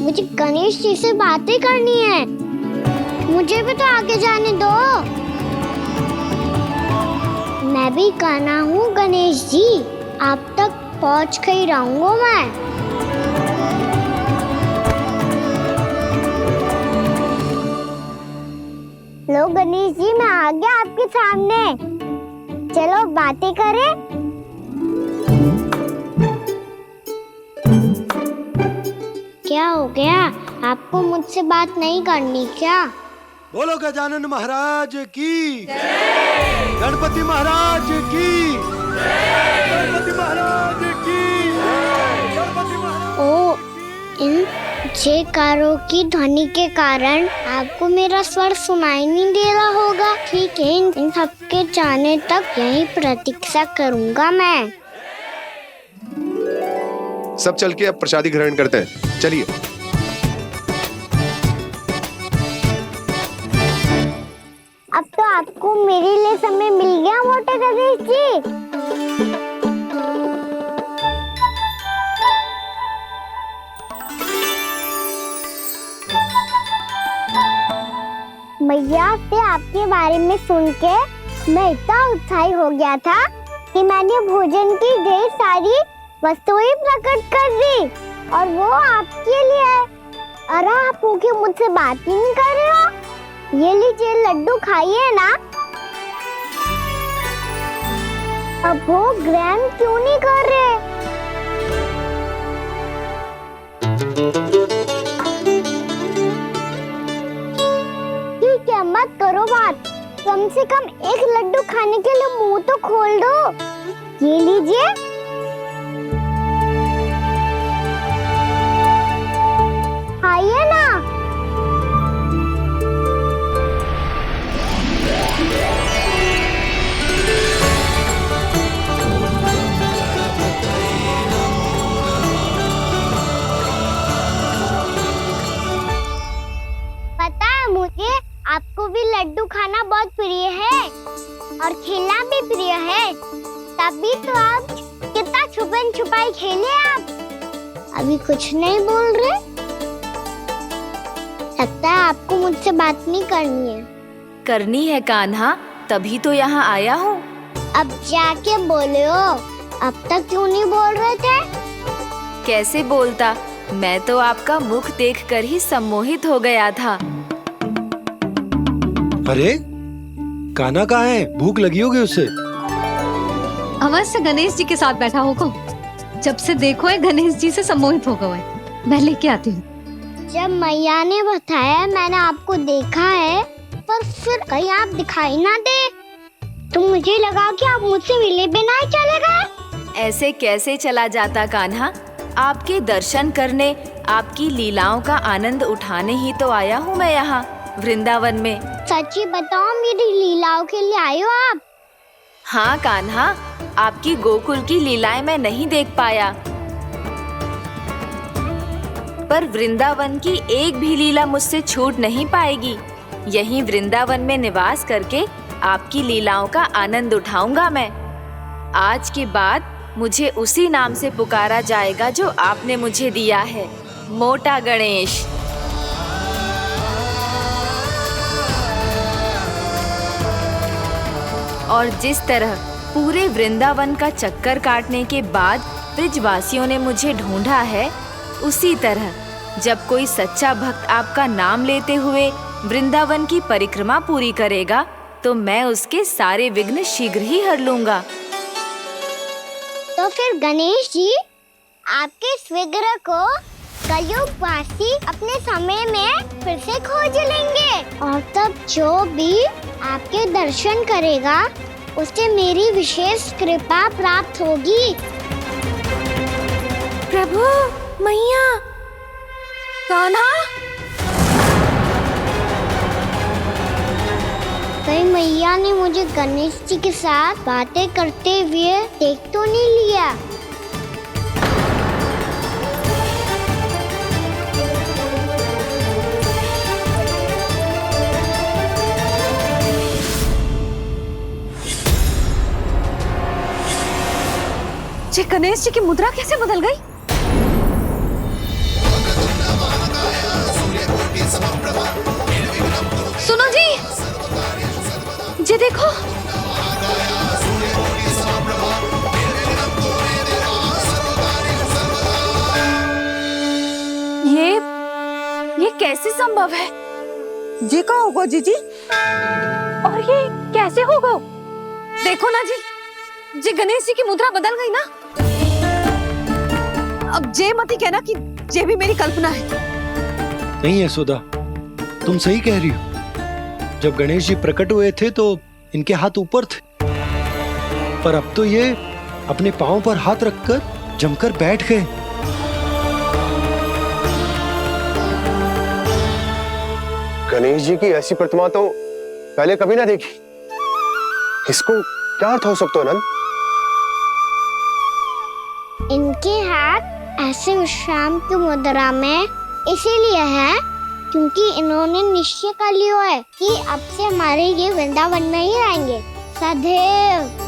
मुझे गणेश जी से बातें करनी है, मुझे भी तो आगे जाने दो। मैं भी कान्हा हूँ गणेश जी, आप तक पहुँच कर ही रहूँगा मैं। लो गणेश जी, मैं आ गया आपके सामने, चलो बातें करें। क्या हो गया, आपको मुझसे बात नहीं करनी क्या? बोलो गजानन महाराज की जय, गणपति महाराज की जय, गणपति महाराज की जय, गणपति महाराज। ओ, इन जयकारों की ध्वनि के कारण आपको मेरा स्वर सुनाई नहीं दे रहा होगा। ठीक है, इन सबके जाने तक यही प्रतीक्षा करूंगा मैं। सब चल के अब प्रसादी ग्रहण करते हैं, चलिए। अब तो आपको मेरे लिए समय मिल गया मोटे गणेश जी। मैया से आपके बारे में सुन के मैं इतना उत्साही हो गया था कि मैंने भोजन की ढेर सारी वस्तुएं प्रकट कर दी, और वो आपके लिए। अरे आप भूखे मुझसे बात ही नहीं कर रहे हो। ये लीजिए लड्डू, खाइए ना। अब वो ग्रैंड क्यों नहीं कर रहे? ठीक है, मत करो बात। कम से कम एक लड्डू खाने के लिए मुंह तो खोल दो। ये लीजिए। खाइए ना। पता है मुझे, आपको भी लड्डू खाना बहुत प्रिय है और खेलना भी प्रिय है। तभी तो आप कितना छुपन छुपाई खेले आप। अभी कुछ नहीं बोल रहे। लगता है आपको मुझसे बात नहीं करनी है। करनी है कान्हा, तभी तो यहाँ आया हूँ। अब जाके बोलो। अब तक क्यों नहीं बोल रहे थे? कैसे बोलता, मैं तो आपका मुख देखकर ही सम्मोहित हो गया था। अरे कान्हा कहाँ है? भूख लगी होगी उसे। अवश्य गणेश जी के साथ बैठा होगा। जब से देखो है गणेश जी से सम्मोहित हो गए। मैं लेके आती हूँ। जब मैया ने बताया मैंने आपको देखा है, पर फिर कहीं आप दिखाई ना दे, तो मुझे लगा कि आप मुझसे मिले बिना ही चले गए। ऐसे कैसे चला जाता कान्हा? आपके दर्शन करने, आपकी लीलाओं का आनंद उठाने ही तो आया हूँ मैं यहाँ वृंदावन में। सच्ची बताओ, मेरी लीलाओं के लिए आए हो आप? हाँ कान्हा, आपकी गोकुल की लीलाएं मैं नहीं देख पाया, पर वृंदावन की एक भी लीला मुझसे छूट नहीं पाएगी। यहीं वृंदावन में निवास करके आपकी लीलाओं का आनंद उठाऊंगा मैं। आज के बाद मुझे उसी नाम से पुकारा जाएगा जो आपने मुझे दिया है, मोटा गणेश। और जिस तरह पूरे वृंदावन का चक्कर काटने के बाद ब्रिजवासियों ने मुझे ढूंढा है, उसी तरह जब कोई सच्चा भक्त आपका नाम लेते हुए वृंदावन की परिक्रमा पूरी करेगा, तो मैं उसके सारे विघ्न शीघ्र ही हर लूंगा। तो फिर गणेश जी, आपके इस विग्रह को कलयुगवासी अपने समय में फिर से खोज लेंगे, और तब जो भी आपके दर्शन करेगा उसे मेरी विशेष कृपा प्राप्त होगी। प्रभु, मैया, कान्हा। कहीं मैया ने मुझे गणेश जी के साथ बातें करते हुए देख तो नहीं लिया? ये गणेश जी की मुद्रा कैसे बदल गई? सुनो जी, ये देखो। ये कैसे संभव है? ये कहाँ होगा जीजी? और ये कैसे होगा? देखो ना जी, ये गणेश जी की मुद्रा बदल गई ना। अब जे मती कहना कि ये भी मेरी कल्पना है। नहीं यशोदा, तुम सही कह रही हो। जब गणेश जी प्रकट हुए थे तो इनके हाथ ऊपर थे, पर अब तो ये अपने पांव पर हाथ रखकर जमकर बैठ गए। गणेश जी की ऐसी प्रतिमा तो पहले कभी ना देखी। इसको क्या अर्थ हो सकता है नंद? इनके हाथ ऐसे विश्राम की मुद्रा में इसीलिए है क्योंकि इन्होंने निश्चय कर लिया है कि अब से हमारे ये वृंदावन में ही रहेंगे सदैव।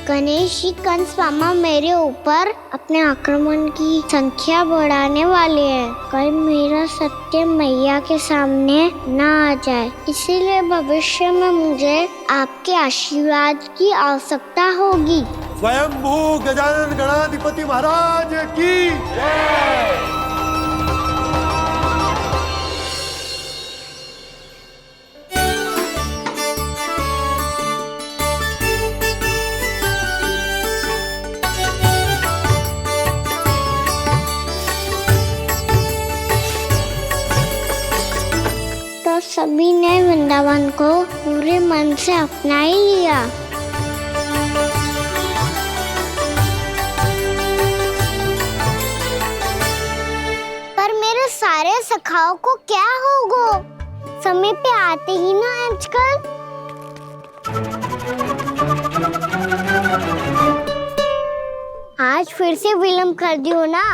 गणेश जी कंस मामा मेरे ऊपर अपने आक्रमण की संख्या बढ़ाने वाले हैं। कल मेरा सत्य मैया के सामने ना आ जाए, इसीलिए भविष्य में मुझे आपके आशीर्वाद की आवश्यकता होगी। स्वयंभू गजानन गणाधिपति महाराज की जय। सभी ने वृंदावन को पूरे मन से अपना ही लिया। पर मेरे सारे सखाओं को क्या होगा? समय पे आते ही ना आजकल। आज फिर से विलम्ब कर दियो ना।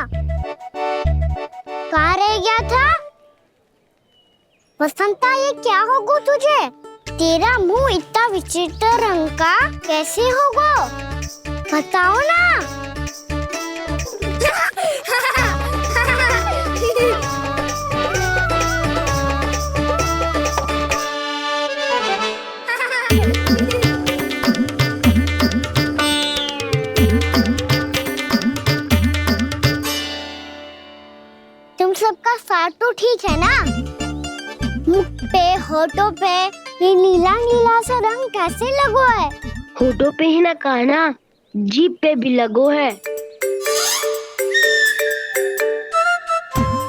कहाँ रह गया था? वसंता, ये क्या होगा तुझे? तेरा मुंह इतना विचित्र रंग का कैसे होगा? बताओ ना। तुम सबका स्वाद तो ठीक है ना? मुख पे, होठों पे ये नीला नीला सा रंग कैसे लगो है? होठों पे ही ना काना, जीभ पे भी लगो है।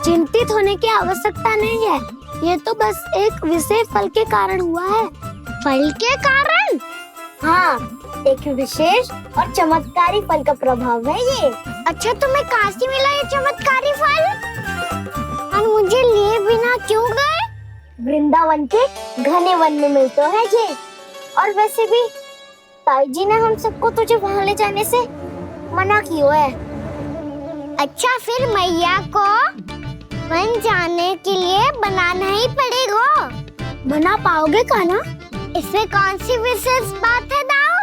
चिंतित होने की आवश्यकता नहीं है। ये तो बस एक विशेष फल के कारण हुआ है। फल के कारण? हाँ, एक विशेष और चमत्कारी फल का प्रभाव है ये। अच्छा, तुम्हें कहाँ से मिला ये चमत्कारी फल? और मुझे लिए बिना क्यों गए? वृंदावन के घने वन में मिलते है ये। और वैसे भी ताई जी ने हम सबको तुझे वहाँ ले जाने से मना किया है। अच्छा, फिर मैया को वन जाने के लिए बनाना ही पड़ेगा। बना पाओगे कान्हा? इसमें कौन सी विशेष बात है दाऊ?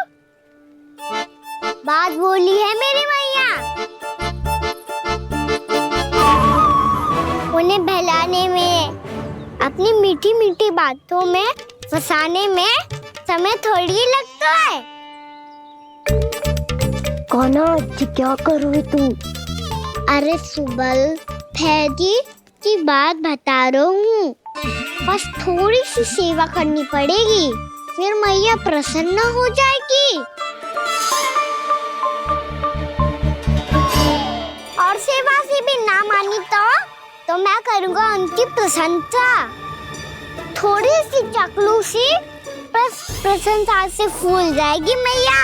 बात बोली है मेरी मैया। उन्हें बहलाने में, अपनी मीठी मीठी बातों में फंसाने में समय थोड़ी लगता है। कान्हा, क्या कर रही तू? अरे सुबल, फैजी की बात बता रहा हूँ। बस थोड़ी सी सेवा करनी पड़ेगी, फिर मैया प्रसन्न हो जाएगी। और सेवा से भी ना मानी तो मैं करूँगा उनकी प्रशंसा। थोड़ी सी चकलूसी बस प्रशंसा से फूल जाएगी मैया।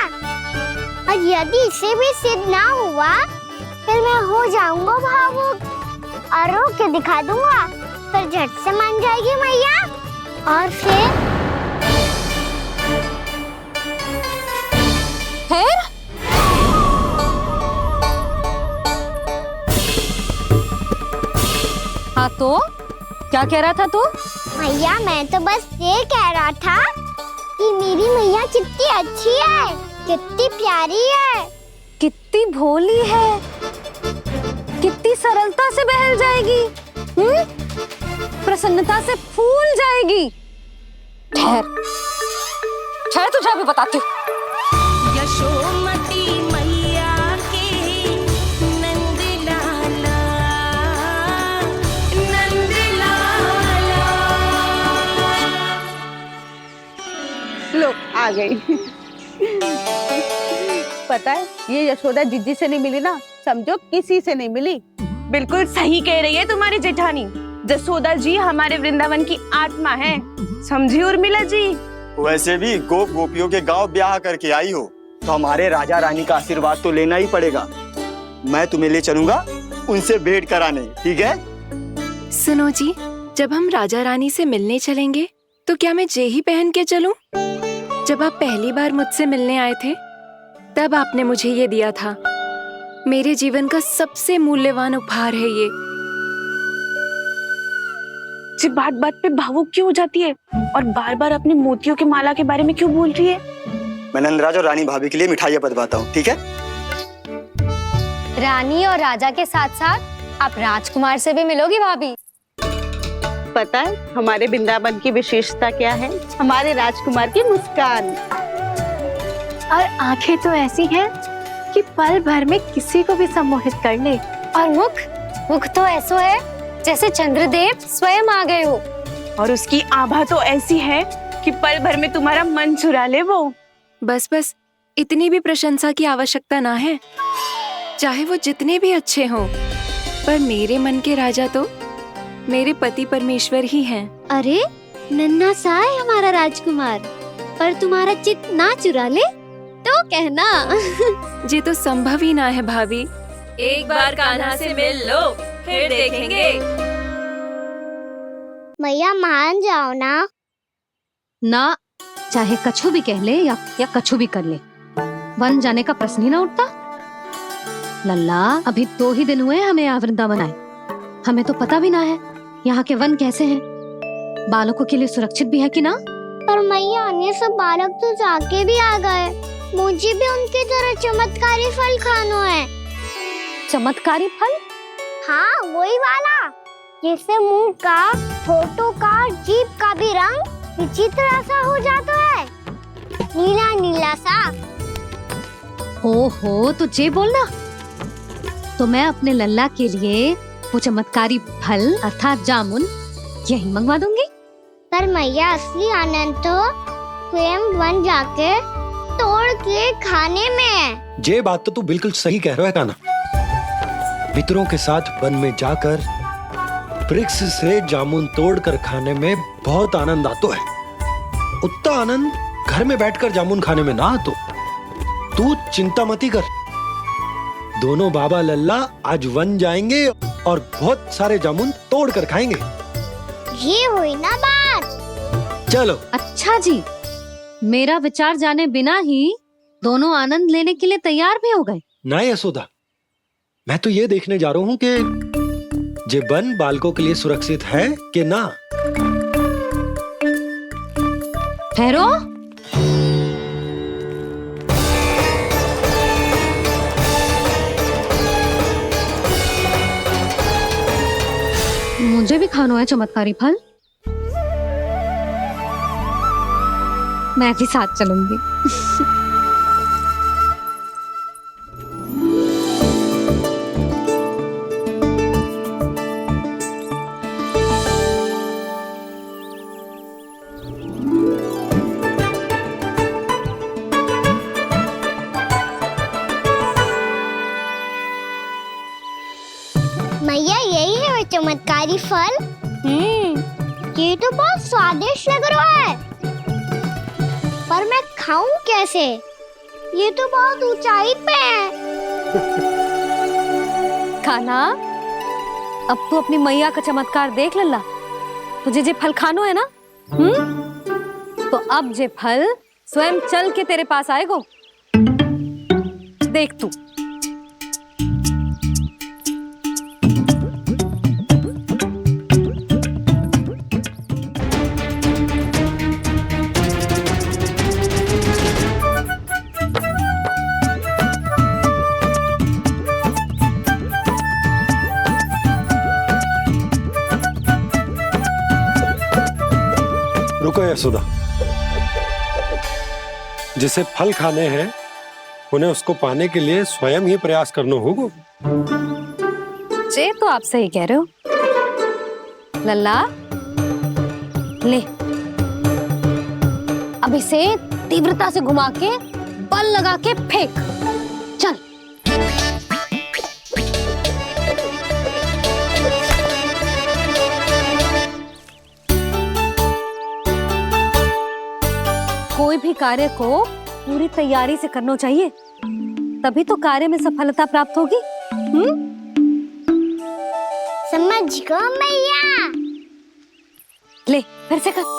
और यदि इसे भी सिद्ध ना हुआ, फिर मैं हो जाऊंगा भावुक और रो के दिखा दूंगा। फिर झट से मान जाएगी मैया। और फिर हाँ, तो क्या कह रहा था तू? मैया, मैं तो बस ये कह रहा था कि मेरी मैया कितनी अच्छी है, कितनी प्यारी है, कितनी भोली है, कितनी सरलता से बहल जाएगी, प्रसन्नता से फूल जाएगी। ठहर ठहर, तुझे अभी बताती हूँ। यशोमती मैया के नंद लाला, नंद लाला। लो, आ गई। पता है, ये यशोदा जिज्जी से नहीं मिली ना, समझो किसी से नहीं मिली। बिल्कुल सही कह रही है तुम्हारी जेठानी। यशोदा जी हमारे वृंदावन की आत्मा है, समझी उर्मिला जी? वैसे भी गोप गोपियों के गांव ब्याह करके आई हो, तो हमारे राजा रानी का आशीर्वाद तो लेना ही पड़ेगा। मैं तुम्हें ले चलूंगा उनसे भेंट कराने, ठीक है? सुनो जी, जब हम राजा रानी से मिलने चलेंगे तो क्या मैं जे ही पहन के चलूं? जब आप पहली बार मुझसे मिलने आए थे, तब आपने मुझे ये दिया था। मेरे जीवन का सबसे मूल्यवान उपहार है ये। जी बात बात पे भावुक क्यों हो जाती है और बार बार अपने मोतियों के माला के बारे में क्यों बोल रही है? मैं नंदराज और रानी भाभी के लिए मिठाइयाँ बंटवाता हूँ, ठीक है? रानी और राजा के साथ साथ आप राजकुमार से भी मिलोगी भाभी। पता है हमारे वृंदावन की विशेषता क्या है? हमारे राजकुमार की मुस्कान। और आंखें तो ऐसी हैं कि पल भर में किसी को भी सम्मोहित कर ले। और मुख तो ऐसा है जैसे चंद्रदेव स्वयं आ गए हो। और उसकी आभा तो ऐसी है कि पल भर में तुम्हारा मन चुरा ले वो। बस बस, इतनी भी प्रशंसा की आवश्यकता ना है। चाहे वो जितने भी अच्छे हों, पर मेरे मन के राजा तो मेरे पति परमेश्वर ही हैं। अरे, नन्हा सा है हमारा राजकुमार, पर तुम्हारा चित्त ना चुरा ले तो कहना। ये तो संभव ही ना है भाभी। एक बार कान्हा से मिल लो, फिर देखेंगे। मैया मान जाओ ना। ना, चाहे कछु भी कह ले या कछु भी कर ले, वन जाने का प्रश्न ही ना उठता। लल्ला, अभी 2 ही दिन हुए हमें यहाँ वृंदावन आए, हमें तो पता भी ना है यहाँ के वन कैसे हैं, बालकों के लिए सुरक्षित भी है कि ना। पर मैया अन्य सब बालक तो जाके भी आ गए, मुझे भी उनकी तरह चमत्कारी फल खाना है। चमत्कारी फल? हाँ, वही वाला जिससे मुंह का, होठों का, जीभ का भी रंग विचित्र सा हो जाता है, नीला नीला सा। हो तो जे बोलना, तो मैं अपने लल्ला के लिए वो चमत्कारी फल अर्थात जामुन यही मंगवा दूंगी। पर मैया असली आनंद तो स्वयं वन जाके तोड़ के खाने में है। ये बात तो तू बिल्कुल सही कह रहा है कान्हा। मित्रों के साथ वन में जाकर वृक्ष से जामुन तोड़कर खाने में बहुत आनंद आता है। उतना आनंद घर में बैठकर जामुन खाने में ना आतो। तू चिंता मती कर, दोनों बाबा लल्ला आज वन जाएंगे और बहुत सारे जामुन तोड़कर खाएंगे। ये हुई ना बात। चलो। अच्छा जी, मेरा विचार जाने बिना ही दोनों आनंद लेने के लिए तैयार भी हो गए। ना यशोदा, मैं तो ये देखने जा रहा हूँ कि ये वन बालकों के लिए सुरक्षित है कि ना। ठहरो। मुझे भी खाना है चमत्कारी फल, मैं भी साथ चलूंगी। मैया यही है वो चमत्कारी फल। ये तो बहुत स्वादिष्ट लग रहा है, पर मैं खाऊं कैसे? ये तो बहुत ऊंचाई पे है। खाना, अब तू अपनी मैया का चमत्कार देख लल्ला। तुझे जे फल खानो है ना, तो अब जे फल स्वयं चल के तेरे पास आएगो। देख तू। रुको यशोदा, जिसे फल खाने हैं उन्हें उसको पाने के लिए स्वयं ही प्रयास करना होगा। जे तो आप सही कह रहे हो लल्ला। ले, अब इसे तीव्रता से घुमा के बल लगा के फेंक। चल। कोई भी कार्य को पूरी तैयारी से करना चाहिए, तभी तो कार्य में सफलता प्राप्त होगी। समझ गो मैया। ले, फिर से कर।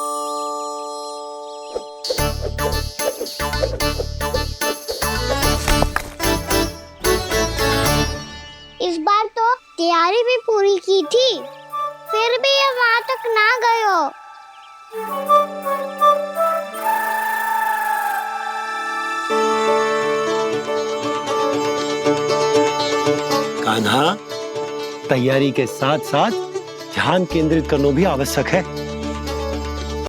इस बार तो तैयारी भी पूरी की थी, फिर भी ये वहां तक ना गए हो। कान्हा, तैयारी के साथ साथ ध्यान केंद्रित करना भी आवश्यक है।